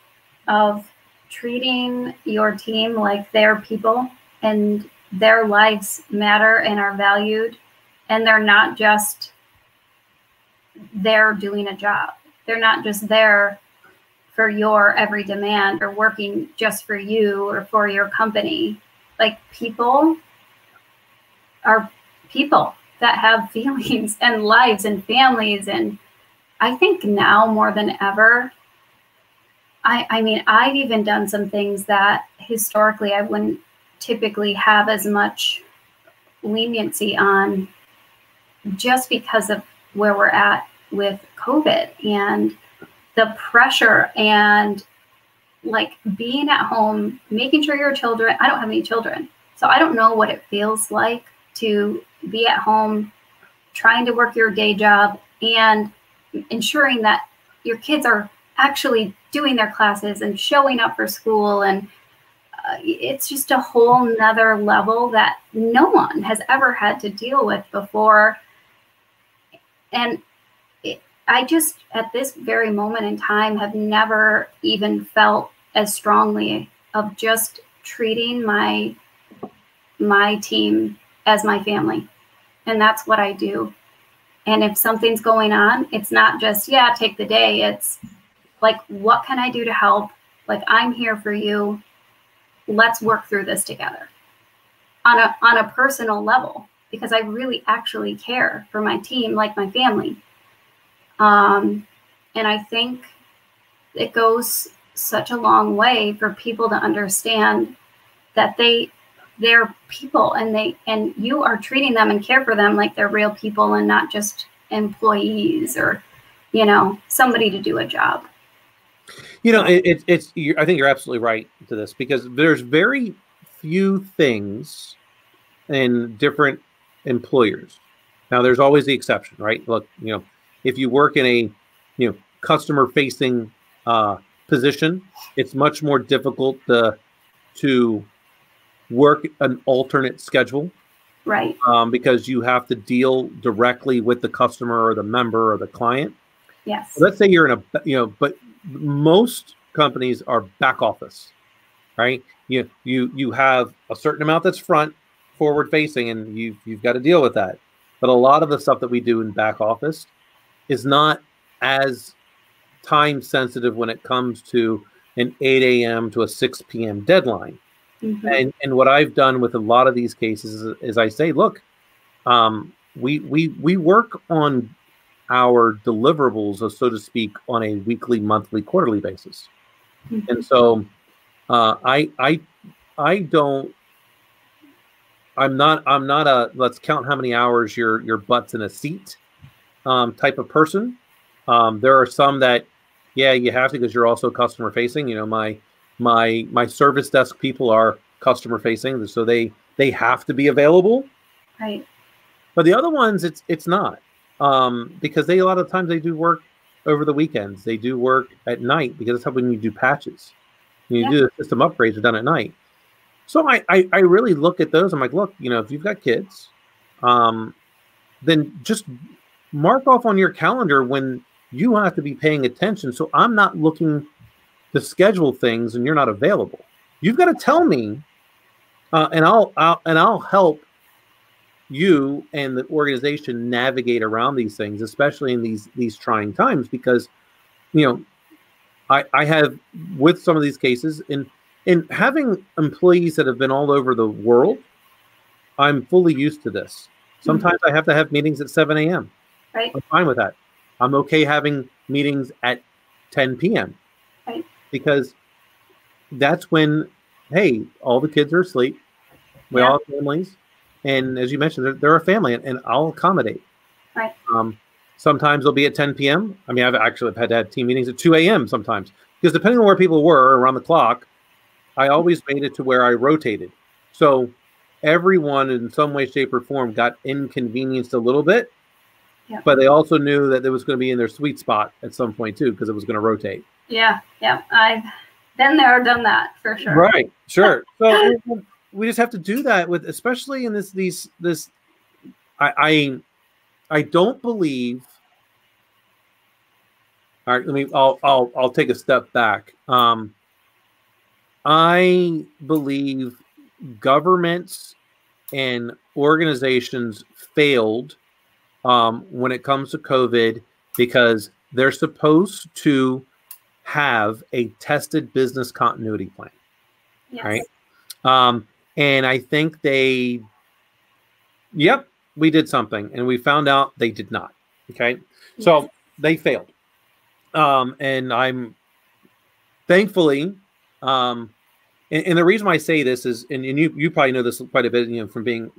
of treating your team like they're people and their lives matter and are valued, and they're not just there doing a job. They're not just there for your every demand or working just for you or for your company. Like, people are people that have feelings and lives and families. And I think now more than ever, I mean, I've even done some things that historically I wouldn't typically have as much leniency on, just because of where we're at with COVID and the pressure and like being at home, making sure your children, I don't have any children, so I don't know what it feels like to be at home trying to work your day job and ensuring that your kids are actually doing their classes and showing up for school. And it's just a whole nother level that no one has ever had to deal with before. And I just, at this very moment in time, have never even felt as strongly of just treating my team as my family. And that's what I do. And if something's going on, it's not just, yeah, take the day. It's like, what can I do to help? Like, I'm here for you. Let's work through this together on a personal level, because I really actually care for my team like my family. And I think it goes such a long way for people to understand that they're people, and you are treating them and care for them like they're real people and not just employees or, somebody to do a job. I think you're absolutely right to this, because there's very few things in different employers. Now, there's always the exception, right? Look, if you work in a, customer facing position, it's much more difficult to work an alternate schedule, right? Because you have to deal directly with the customer or the member or the client. Yes. So let's say you're in but most companies are back office, right? You have a certain amount that's forward facing, and you've got to deal with that. But a lot of the stuff that we do in back office is not as time sensitive when it comes to an 8 a.m. to a 6 p.m. deadline. Mm-hmm. And what I've done with a lot of these cases is I say, look, we work on our deliverables, so to speak, on a weekly, monthly, quarterly basis. Mm-hmm. And so I'm not a let's count how many hours your butt's in a seat type of person. There are some that, yeah, you have to, because you're also customer facing. My service desk people are customer facing, so they have to be available. Right. But the other ones, it's not, because a lot of times they do work over the weekends. They do work at night, because that's how when you do patches, you do the system upgrades are done at night. So I really look at those. I'm like, look, if you've got kids, then just mark off on your calendar when you have to be paying attention. So I'm not looking to schedule things and you're not available. You've got to tell me, and I'll help you and the organization navigate around these things, especially in these trying times, because I have, with some of these cases, in having employees that have been all over the world, I'm fully used to this. Sometimes I have to have meetings at 7 a.m. Right. I'm fine with that. I'm okay having meetings at 10 p.m. Right. Because that's when, hey, all the kids are asleep. We all have families. And as you mentioned, they're a family, and I'll accommodate. Right. Sometimes they'll be at 10 p.m. I mean, I've had to have team meetings at 2 a.m. sometimes, because depending on where people were around the clock, I always made it to where I rotated. So everyone in some way, shape, or form got inconvenienced a little bit, but they also knew that it was going to be in their sweet spot at some point too, because it was going to rotate. Yeah. I've been there, done that for sure. Right. Sure. So we just have to do that with, especially in this. I don't believe. All right. I'll take a step back. I believe governments and organizations failed when it comes to COVID, because they're supposed to have a tested business continuity plan. Yes. Right. And I think yep, we did something, and we found out they did not. Okay. Yes. So they failed. And I'm thankfully, and the reason why I say this is, and you probably know this quite a bit, from being,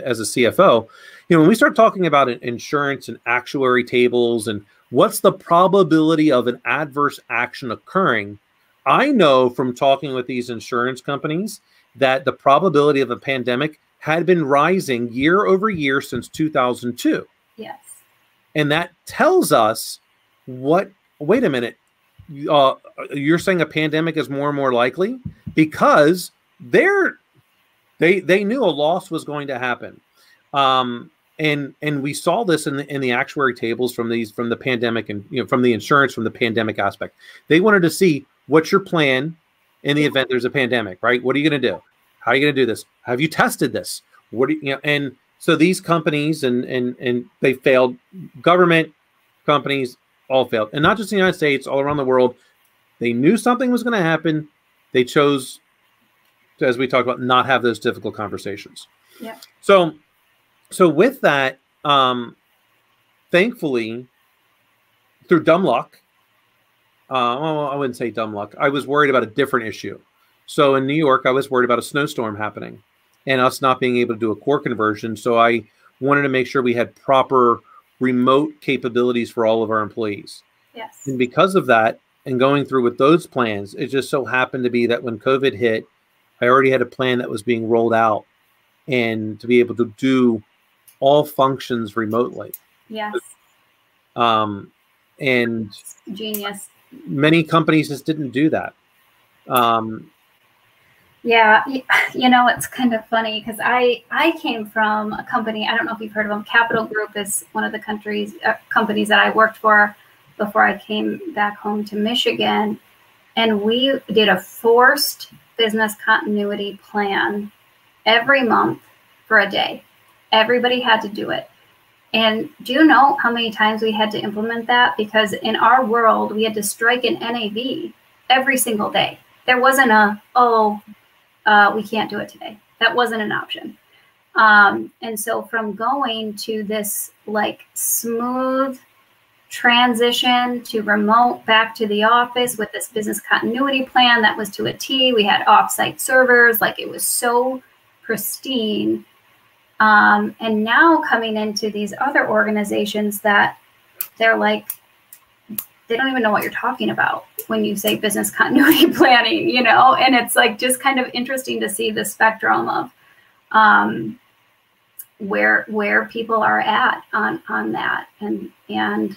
as a CFO, when we start talking about insurance and actuary tables and what's the probability of an adverse action occurring, I know from talking with these insurance companies that the probability of a pandemic had been rising year over year since 2002. Yes. And that tells us wait a minute, you're saying a pandemic is more and more likely, because they knew a loss was going to happen. And we saw this in the actuary tables from the pandemic, and from the insurance, from the pandemic aspect. They wanted to see what's your plan in the event there's a pandemic, right? What are you going to do? How are you going to do this? Have you tested this? What do you, and so these companies and they failed. Government companies all failed, and not just in the United States, all around the world. They knew something was going to happen. They chose, as we talked about, not have those difficult conversations. Yeah. So with that, thankfully, through dumb luck, well, I wouldn't say dumb luck. I was worried about a different issue. So in New York, I was worried about a snowstorm happening and us not being able to do a core conversion. So I wanted to make sure we had proper remote capabilities for all of our employees. Yes. And because of that, and going through with those plans, it just so happened to be that when COVID hit, I already had a plan that was being rolled out, and to be able to do all functions remotely. Yes. And genius. Many companies just didn't do that. Yeah, it's kind of funny because I came from a company, I don't know if you've heard of them. Capital Group is one of the companies that I worked for before I came back home to Michigan. And we did a forced business continuity plan every month for a day. Everybody had to do it. And do you know how many times we had to implement that? Because in our world, we had to strike an NAV every single day. There wasn't we can't do it today. That wasn't an option. And so from going to this like smooth transition to remote back to the office with this business continuity plan that was to a T, we had offsite servers, like it was so pristine. And now coming into these other organizations that they're like, they don't even know what you're talking about when you say business continuity planning, and it's like just kind of interesting to see the spectrum of where people are at on that. And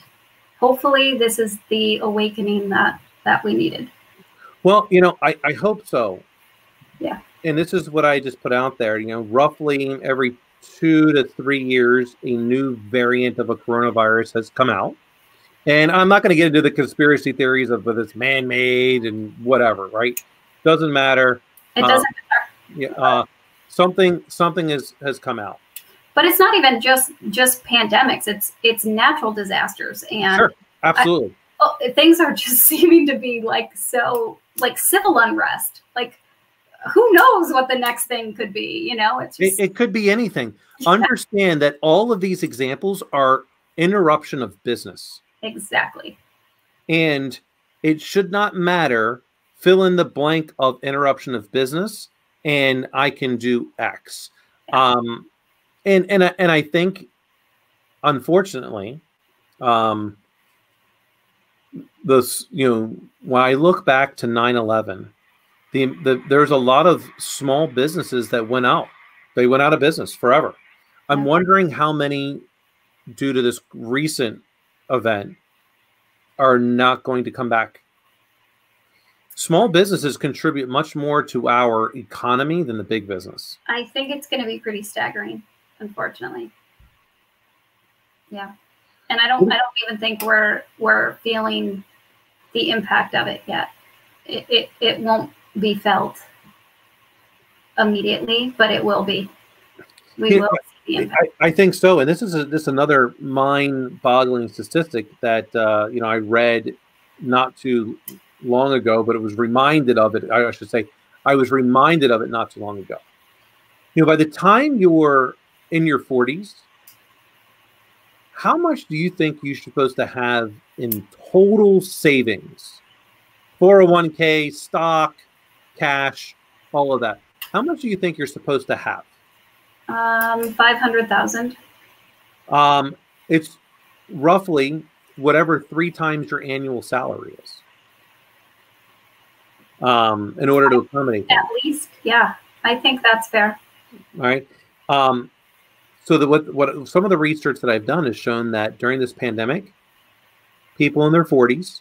hopefully this is the awakening that we needed. Well, I hope so. Yeah. And this is what I just put out there, roughly every 2 to 3 years, a new variant of a coronavirus has come out. And I'm not going to get into the conspiracy theories of whether it's man-made and whatever, right? Doesn't matter. It doesn't matter. Yeah, something has come out. But it's not even just pandemics. It's natural disasters, and sure, absolutely. Things are just seeming to be like civil unrest. Like, who knows what the next thing could be? It's just, it could be anything. Yeah. Understand that all of these examples are interruption of business. Exactly. And it should not matter, fill in the blank of interruption of business, and I can do X. And I think, unfortunately, when I look back to 9/11, there's a lot of small businesses that went out. They went out of business forever. I'm wondering how many, due to this recent event, are not going to come back. Small businesses contribute much more to our economy than the big business. I think it's going to be pretty staggering, unfortunately. Yeah. And I don't even think we're feeling the impact of it yet. It won't be felt immediately, but it will be. We will see the impact. I think so. And this is another mind-boggling statistic that I read not too long ago, but it was reminded of it. I should say, I was reminded of it not too long ago. You know, by the time you're in your 40s, how much do you think you're supposed to have in total savings? 401k, stock, cash, all of that. How much do you think you're supposed to have? 500,000. It's roughly whatever 3 times your annual salary is. In order to accommodate that. At least, yeah, I think that's fair. All right. So what some of the research that I've done has shown that during this pandemic, people in their 40s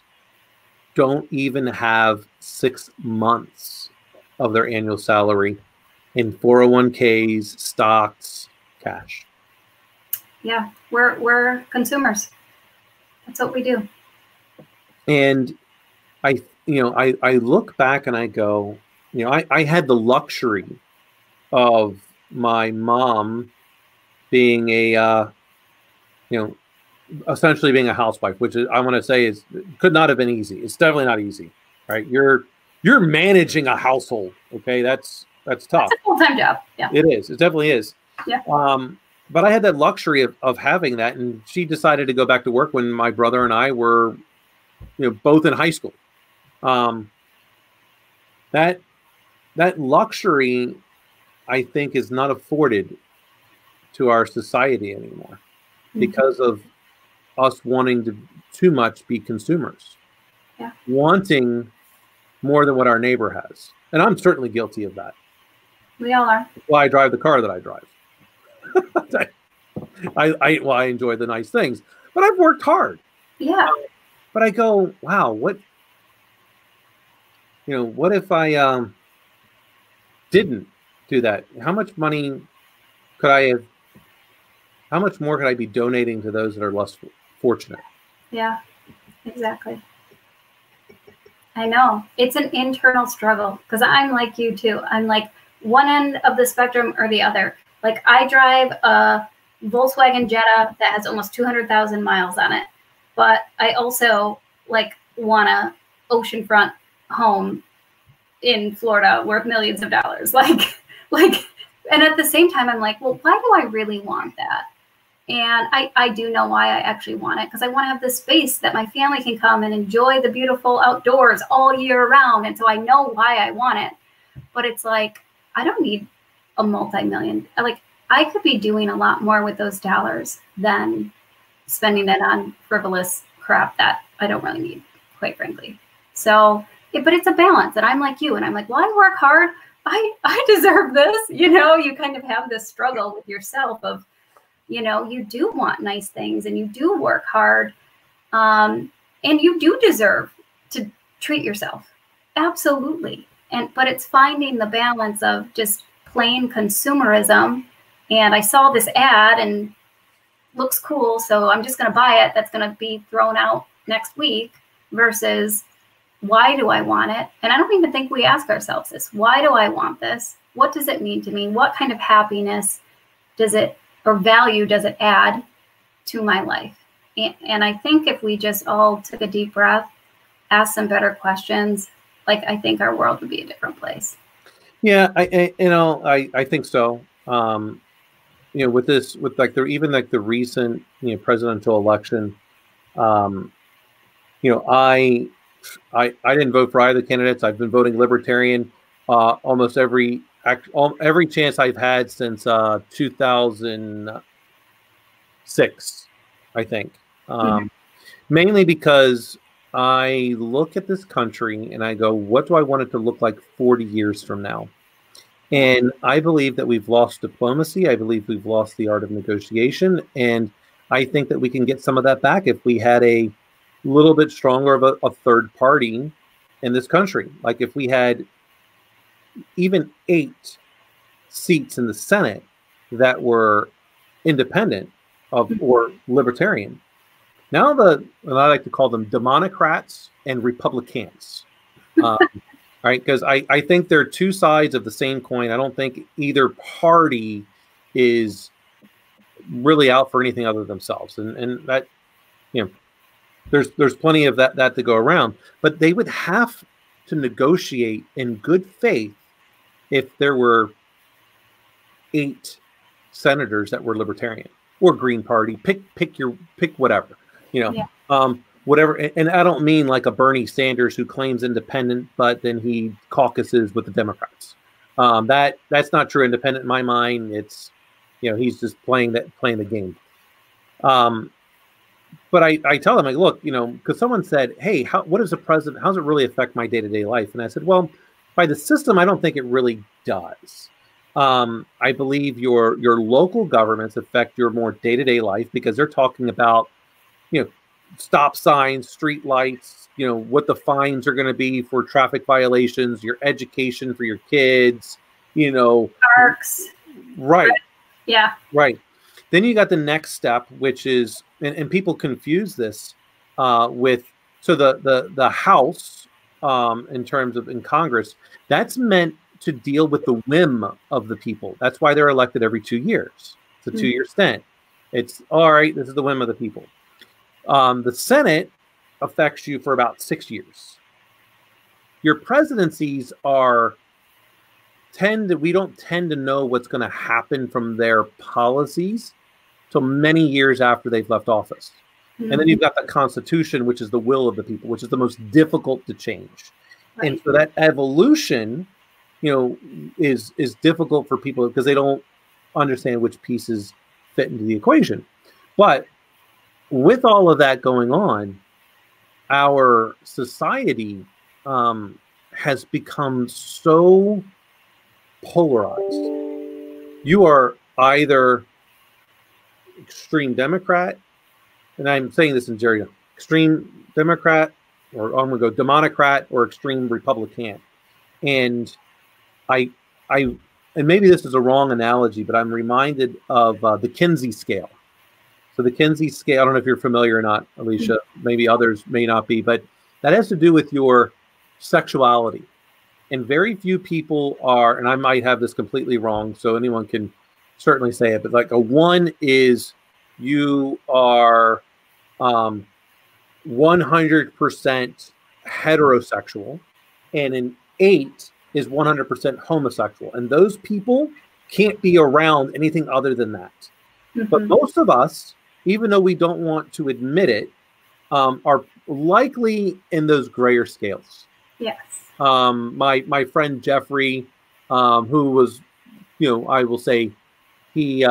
don't even have 6 months of their annual salary in 401ks, stocks, cash. Yeah, we're consumers. That's what we do. And I look back and I go, you know, I had the luxury of my mom being a, essentially being a housewife, which is, I want to say could not have been easy. It's definitely not easy, right? You're managing a household. Okay. That's tough. That's a full-time job. Yeah. It is. It definitely is. Yeah. But I had that luxury of having that. And she decided to go back to work when my brother and I were, both in high school. That luxury, I think, is not afforded to our society anymore because of us wanting to too much be consumers, wanting more than what our neighbor has. And I'm certainly guilty of that. We all are. Well, I drive the car that I drive. I enjoy the nice things, but I've worked hard. Yeah. But I go, wow, what if I didn't do that? How much money could I have? How much more could I be donating to those that are less fortunate? Yeah, exactly. I know. It's an internal struggle because I'm like you too. I'm like one end of the spectrum or the other. Like I drive a Volkswagen Jetta that has almost 200,000 miles on it, but I also want a oceanfront home in Florida worth millions of dollars. And at the same time, I'm like, well, why do I really want that? And I do know why I actually want it, because I want to have this space that my family can come and enjoy the beautiful outdoors all year round. And so I know why I want it. But it's like, I don't need a multi-million. I could be doing a lot more with those dollars than spending it on frivolous crap that I don't really need, quite frankly. So, but it's a balance. And I'm like you, and I'm like, well, I work hard. I deserve this. You kind of have this struggle with yourself of, you do want nice things and you do work hard. And you do deserve to treat yourself. Absolutely. But it's finding the balance of just plain consumerism. And I saw this ad and looks cool, so I'm just going to buy it. That's going to be thrown out next week versus why do I want it? And I don't even think we ask ourselves this. Why do I want this? What does it mean to me? What kind of happiness does it or value does it add to my life? And I think if we just all took a deep breath, asked some better questions, I think our world would be a different place. Yeah, I think so. With the recent presidential election, I didn't vote for either candidates. I've been voting Libertarian almost every chance I've had since 2006, I think. Mainly because I look at this country and I go, what do I want it to look like 40 years from now? And I believe that we've lost diplomacy. I believe we've lost the art of negotiation. And I think that we can get some of that back if we had a little bit stronger of a third party in this country. Like if we had even 8 seats in the Senate that were independent or libertarian. Now I like to call them Democrats and Republicans. Right, because I think they're two sides of the same coin. I don't think either party is really out for anything other than themselves, and that There's plenty of that to go around, but they would have to negotiate in good faith if there were 8 senators that were libertarian or Green Party. Pick whatever, you know. Yeah. Whatever, and I don't mean like a Bernie Sanders who claims independent, but then he caucuses with the Democrats. That's not true independent in my mind. It's, you know, he's just playing the game. But I tell them, like, look, you know, because someone said, hey, what does the president, how does it really affect my day-to-day life? And I said, well, by the system, I don't think it really does. I believe your local governments affect your more day-to-day life because they're talking about, you know, stop signs, street lights, you know, what the fines are going to be for traffic violations, your education for your kids, you know. Parks. Right. Yeah. Right. Then you got the next step, which is, and people confuse this with, so the House, in terms of in Congress, that's meant to deal with the whim of the people. That's why they're elected every 2 years. It's a 2-year stint. It's all right. This is the whim of the people. The Senate affects you for about 6 years. Your presidencies we don't tend to know what's going to happen from their policies till many years after they've left office. And then you've got the Constitution, which is the will of the people, which is the most difficult to change. Right. And so that evolution, you know, is difficult for people because they don't understand which pieces fit into the equation. But with all of that going on, our society has become so polarized. You are either extreme Democrat, and I'm saying this in Jerry, extreme Democrat, or I'm going to go Democrat, or extreme Republican. And and maybe this is a wrong analogy, but I'm reminded of the Kinsey scale. So the Kinsey scale, I don't know if you're familiar or not, Alecia, maybe others may not be, but that has to do with your sexuality. And very few people are, and I might have this completely wrong, so anyone can certainly say it, but like a 1 is you are 100% heterosexual, and an 8 is 100% homosexual. And those people can't be around anything other than that. But most of us, even though we don't want to admit it, are likely in those grayer scales. Yes. My friend Jeffrey, who was, you know, I will say he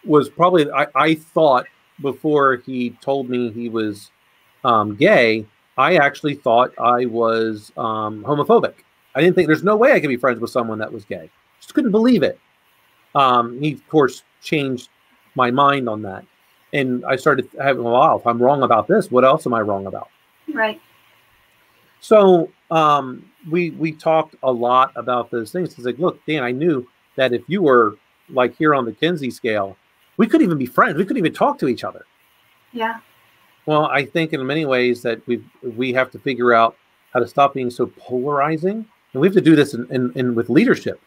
was probably, I thought before he told me he was gay, I actually thought I was homophobic. I didn't think, there's no way I could be friends with someone that was gay. Just couldn't believe it. He, of course, changed my mind on that. And I started having, wow, if I'm wrong about this, what else am I wrong about? Right. So we talked a lot about those things. It's like, look, Dan, I knew that if you were like here on the Kinsey scale, we couldn't even be friends. We couldn't even talk to each other. Yeah. Well, I think in many ways that we have to figure out how to stop being so polarizing. And we have to do this in with leadership.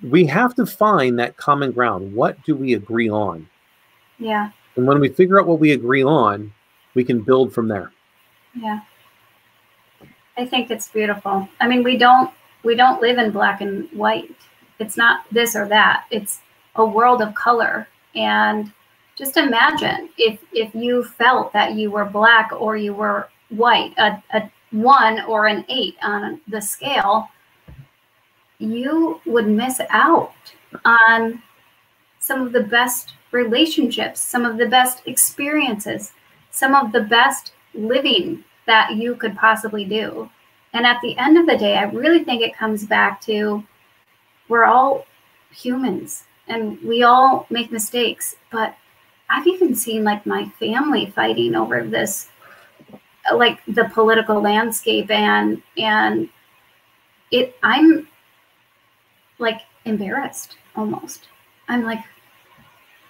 We have to find that common ground. What do we agree on? Yeah. And when we figure out what we agree on, we can build from there. Yeah. I think it's beautiful. I mean, we don't live in black and white. It's not this or that. It's a world of color. And just imagine if you felt that you were black or you were white, a 1 or an 8 on the scale, you would miss out on some of the best relationships, some of the best experiences, some of the best living that you could possibly do. And at the end of the day, I really think it comes back to, we're all humans and we all make mistakes, but I've even seen like my family fighting over this, like the political landscape, and I'm like embarrassed almost. I'm like,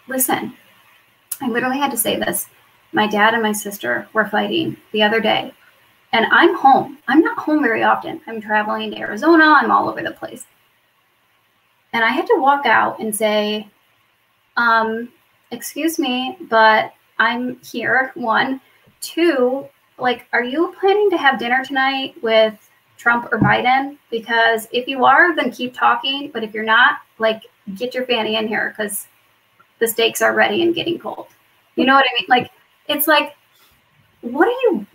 listen, I literally had to say this. My dad and my sister were fighting the other day, and I'm home. I'm not home very often. I'm traveling to Arizona. I'm all over the place. And I had to walk out and say, excuse me, but I'm here, one. Two, like, are you planning to have dinner tonight with Trump or Biden? Because if you are, then keep talking. But if you're not, like, get your fanny in here, because the steaks are ready and getting cold. You know what I mean? Like, it's like, what are you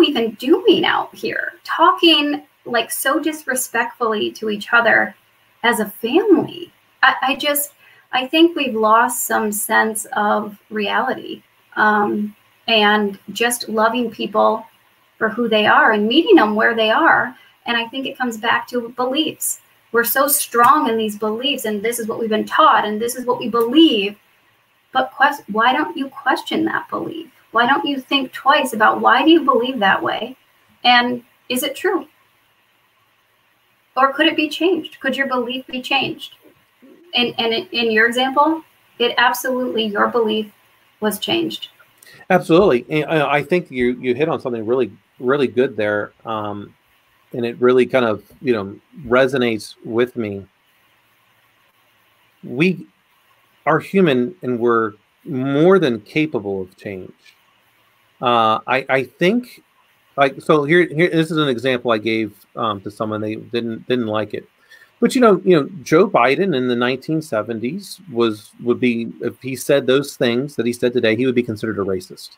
even doing out here? Talking like so disrespectfully to each other as a family. I think we've lost some sense of reality, and just loving people for who they are and meeting them where they are. And I think it comes back to beliefs. We're so strong in these beliefs, and this is what we've been taught, and this is what we believe. But why don't you question that belief? Why don't you think twice about why do you believe that way? And is it true? Or could it be changed? Could your belief be changed? And in your example, it absolutely, your belief was changed. Absolutely. And I think you hit on something really, really good there. And it really kind of, resonates with me. We are human, and we're more than capable of change. I think, like, so here this is an example I gave to someone. They didn't like it, but Joe Biden in the 1970s would be, if he said those things that he said today, he would be considered a racist.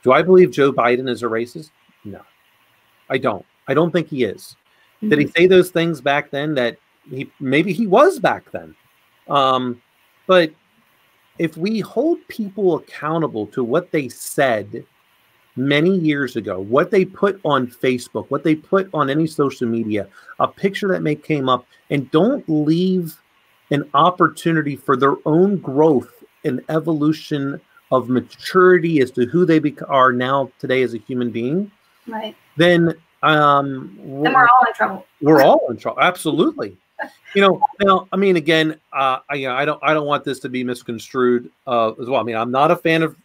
Do I believe Joe Biden is a racist? No, I don't. I don't think he is. Mm-hmm. Did he say those things back then that maybe he was back then? But if we hold people accountable to what they said many years ago, what they put on Facebook, what they put on any social media, a picture that came up, and don't leave an opportunity for their own growth and evolution of maturity as to who they are now today as a human being, right? Then we're all in trouble. We're all in trouble. Absolutely. Now, I mean, again, I don't want this to be misconstrued as well. I mean, I'm not a fan of,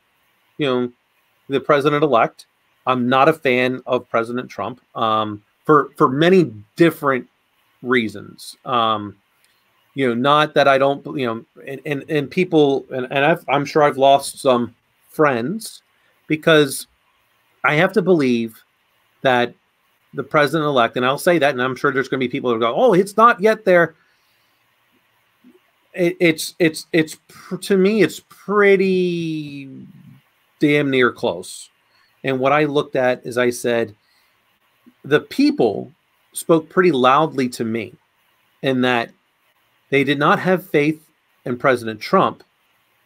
the president-elect. I'm not a fan of President Trump for many different reasons. Not that I don't, and people, and I'm sure I've lost some friends because I have to believe that the president-elect, and I'll say that, and I'm sure there's going to be people who go, "Oh, it's not yet there." It's to me, it's pretty damn near close. And what I looked at is I said, the people spoke pretty loudly to me in that they did not have faith in President Trump.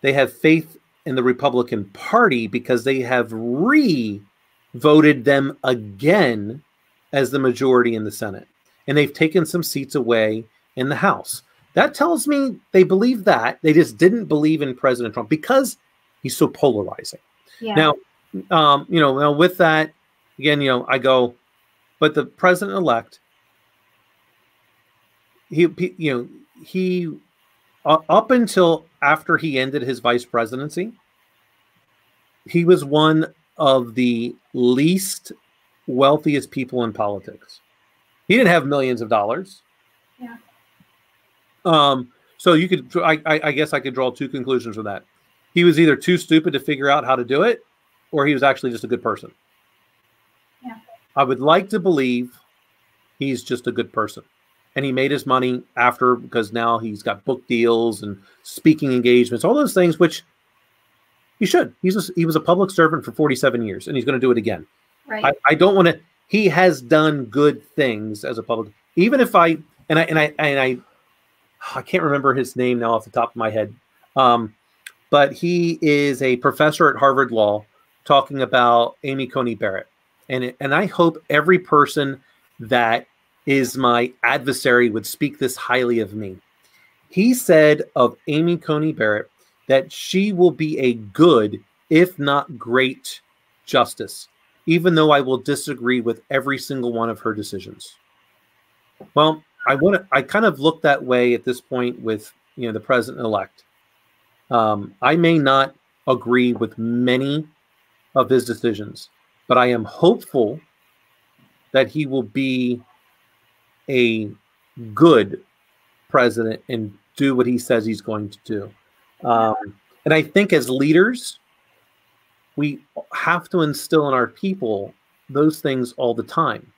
They have faith in the Republican Party because they have voted them again as the majority in the Senate. And they've taken some seats away in the House. That tells me they believe that. They just didn't believe in President Trump because he's so polarizing. Yeah. Now, now with that, again, I go, but the president-elect, he up until after he ended his vice presidency, he was one of the least wealthiest people in politics. He didn't have millions of dollars. Yeah. So you could, I guess I could draw two conclusions from that. He was either too stupid to figure out how to do it, or he was actually just a good person. Yeah. I would like to believe he's just a good person. And he made his money after, because now he's got book deals and speaking engagements, all those things, which he should. He was a public servant for 47 years, and he's going to do it again. Right. I don't want to. He has done good things as a public. Even if I can't remember his name now off the top of my head, but he is a professor at Harvard Law talking about Amy Coney Barrett, and I hope every person that is my adversary would speak this highly of me. He said of Amy Coney Barrett that she will be a good, if not great, justice, even though I will disagree with every single one of her decisions. Well, I kind of look that way at this point with, the president-elect. I may not agree with many of his decisions, but I am hopeful that he will be a good president and do what he says he's going to do. And I think as leaders, we have to instill in our people those things all the time,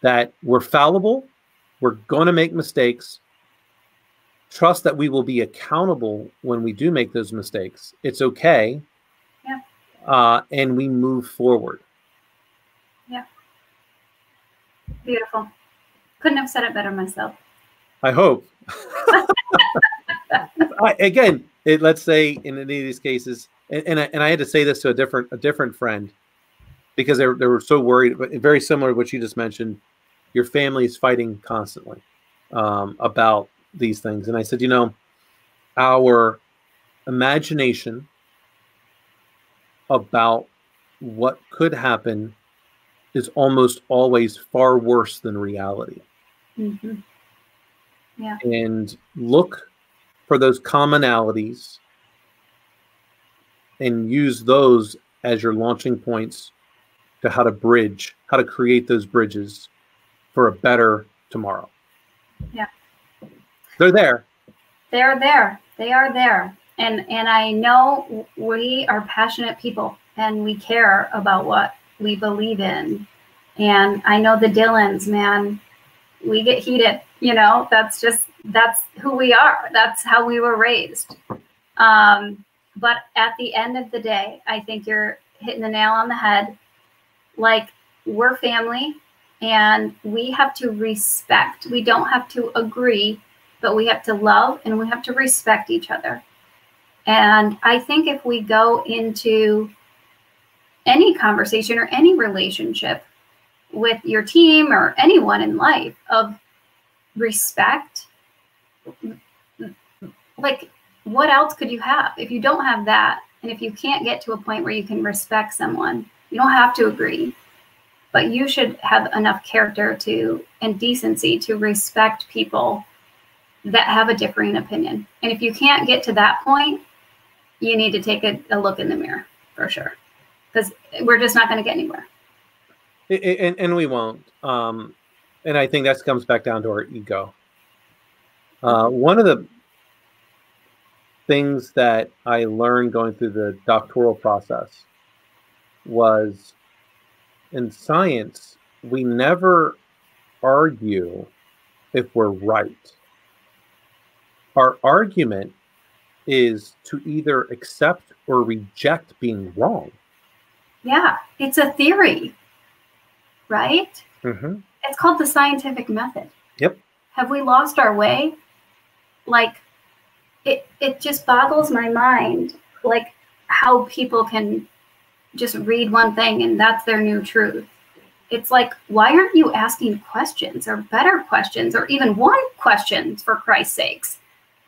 that we're fallible, we're going to make mistakes, trust that we will be accountable when we do make those mistakes. It's okay. Yeah. And we move forward. Yeah. Beautiful. Couldn't have said it better myself. I hope. Again, let's say in any of these cases, and I had to say this to a different friend, because they were so worried, but very similar to what you just mentioned. Your family is fighting constantly about these things. And I said, our imagination about what could happen is almost always far worse than reality. Mm-hmm. Yeah. And look for those commonalities and use those as your launching points to how to create those bridges for a better tomorrow. Yeah. They're there. They are there. They are there. And I know we are passionate people and we care about what we believe in. And I know the Dillons, man, we get heated, that's who we are. That's how we were raised. But at the end of the day, I think you're hitting the nail on the head. Like, we're family and we have to respect. We don't have to agree, but we have to love and we have to respect each other. And I think if we go into any conversation or any relationship with your team or anyone in life of respect, like, what else could you have if you don't have that? And if you can't get to a point where you can respect someone, you don't have to agree, but you should have enough character and decency to respect people that have a differing opinion. And if you can't get to that point, you need to take a look in the mirror for sure, because we're just not going to get anywhere. And we won't. And I think that comes back down to our ego. One of the things that I learned going through the doctoral process was, in science, we never argue if we're right. Our argument is to either accept or reject being wrong. Yeah, it's a theory, right? Mm-hmm. It's called the scientific method. Yep. Have we lost our way? Like, it just boggles my mind, like, how people can just read one thing and that's their new truth. It's like, why aren't you asking questions or better questions or even one question, for Christ's sakes?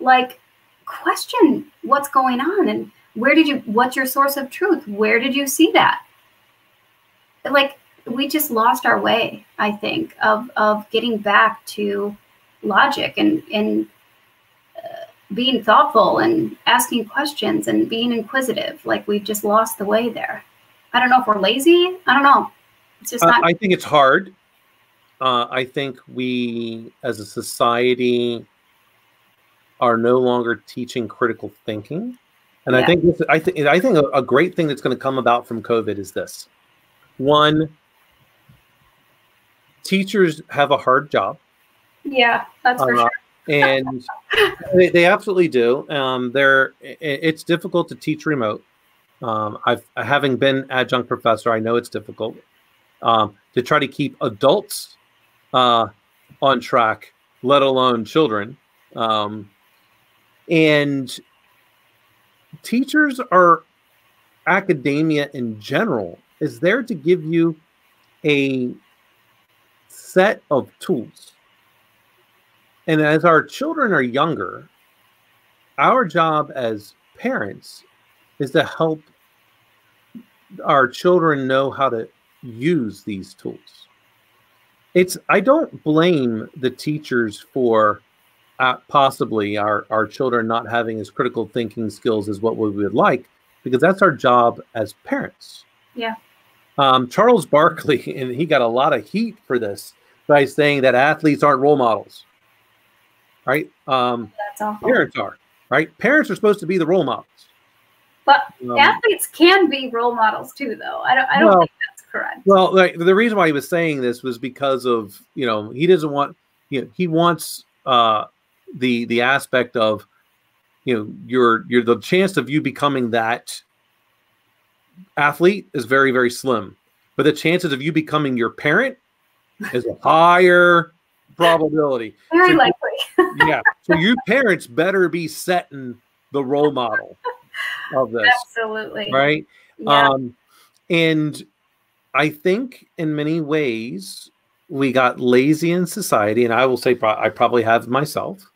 Like, question what's going on and what's your source of truth? Where did you see that? Like, we just lost our way, I think, of getting back to logic and being thoughtful and asking questions and being inquisitive. Like, we've just lost the way there. I don't know if we're lazy. I don't know. It's just not. I think it's hard. I think we, as a society, are no longer teaching critical thinking. And yeah. I think a great thing that's going to come about from COVID is this. One, teachers have a hard job. Yeah, that's for sure. And they absolutely do. It's difficult to teach remote. Having been adjunct professor, I know it's difficult to try to keep adults on track, let alone children. And teachers academia in general is there to give you a set of tools. And as our children are younger, our job as parents is to help our children know how to use these tools. I don't blame the teachers for possibly our children not having as critical thinking skills as what we would like, because that's our job as parents. Yeah. Charles Barkley, and he got a lot of heat for this by saying that athletes aren't role models. Right? That's awful. Parents are, right? Parents are supposed to be the role models. But athletes can be role models too, though. I don't think that's correct. Well, like, the reason why he was saying this was because of, you know, he doesn't want, you know, he wants the aspect of, you know, you're the chance of you becoming that athlete is very, very slim, but the chances of you becoming your parent is a higher probability. Very likely. Yeah. So your parents better be setting the role model of this. Absolutely. Right. Yeah. And I think in many ways we got lazy in society, and I will say I probably have myself,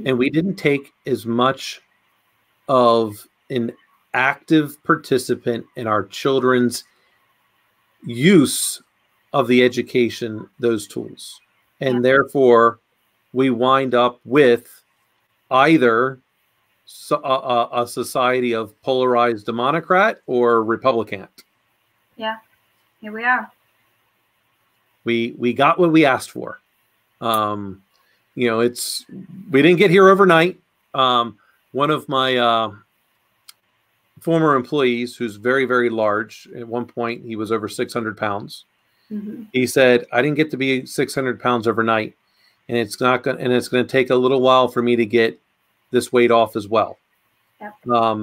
and we didn't take as much of an active participant in our children's use of the education, those tools. And therefore we wind up with either a society of polarized Democrat or Republican. Yeah, here we are. We got what we asked for. You know, we didn't get here overnight. One of my former employees, who's very, very large, at one point he was over 600 pounds. Mm-hmm. He said, "I didn't get to be 600 pounds overnight, and it's going to take a little while for me to get this weight off as well." Yep.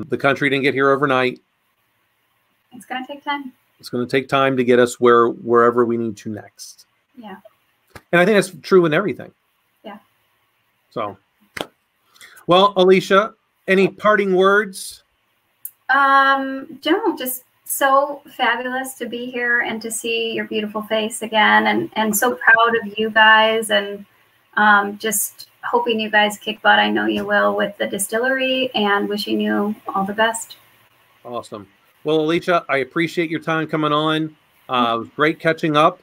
The country didn't get here overnight. It's going to take time. It's going to take time to get us wherever we need to next. Yeah. And I think that's true in everything. Yeah. So, well, Alecia, any parting words? Just so fabulous to be here and to see your beautiful face again, and so proud of you guys, and just hoping you guys kick butt. I know you will with the distillery, and wishing you all the best. Awesome. Well, Alecia, I appreciate your time coming on. It was great catching up.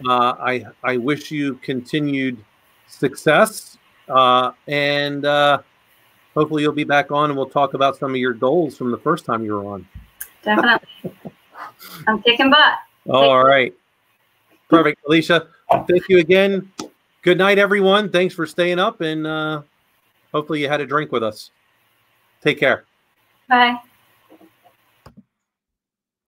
I wish you continued success, and hopefully you'll be back on and we'll talk about some of your goals from the first time you were on. Definitely. I'm kicking butt. All right. Perfect. Alecia, thank you again. Good night, everyone. Thanks for staying up, and hopefully you had a drink with us. Take care. Bye.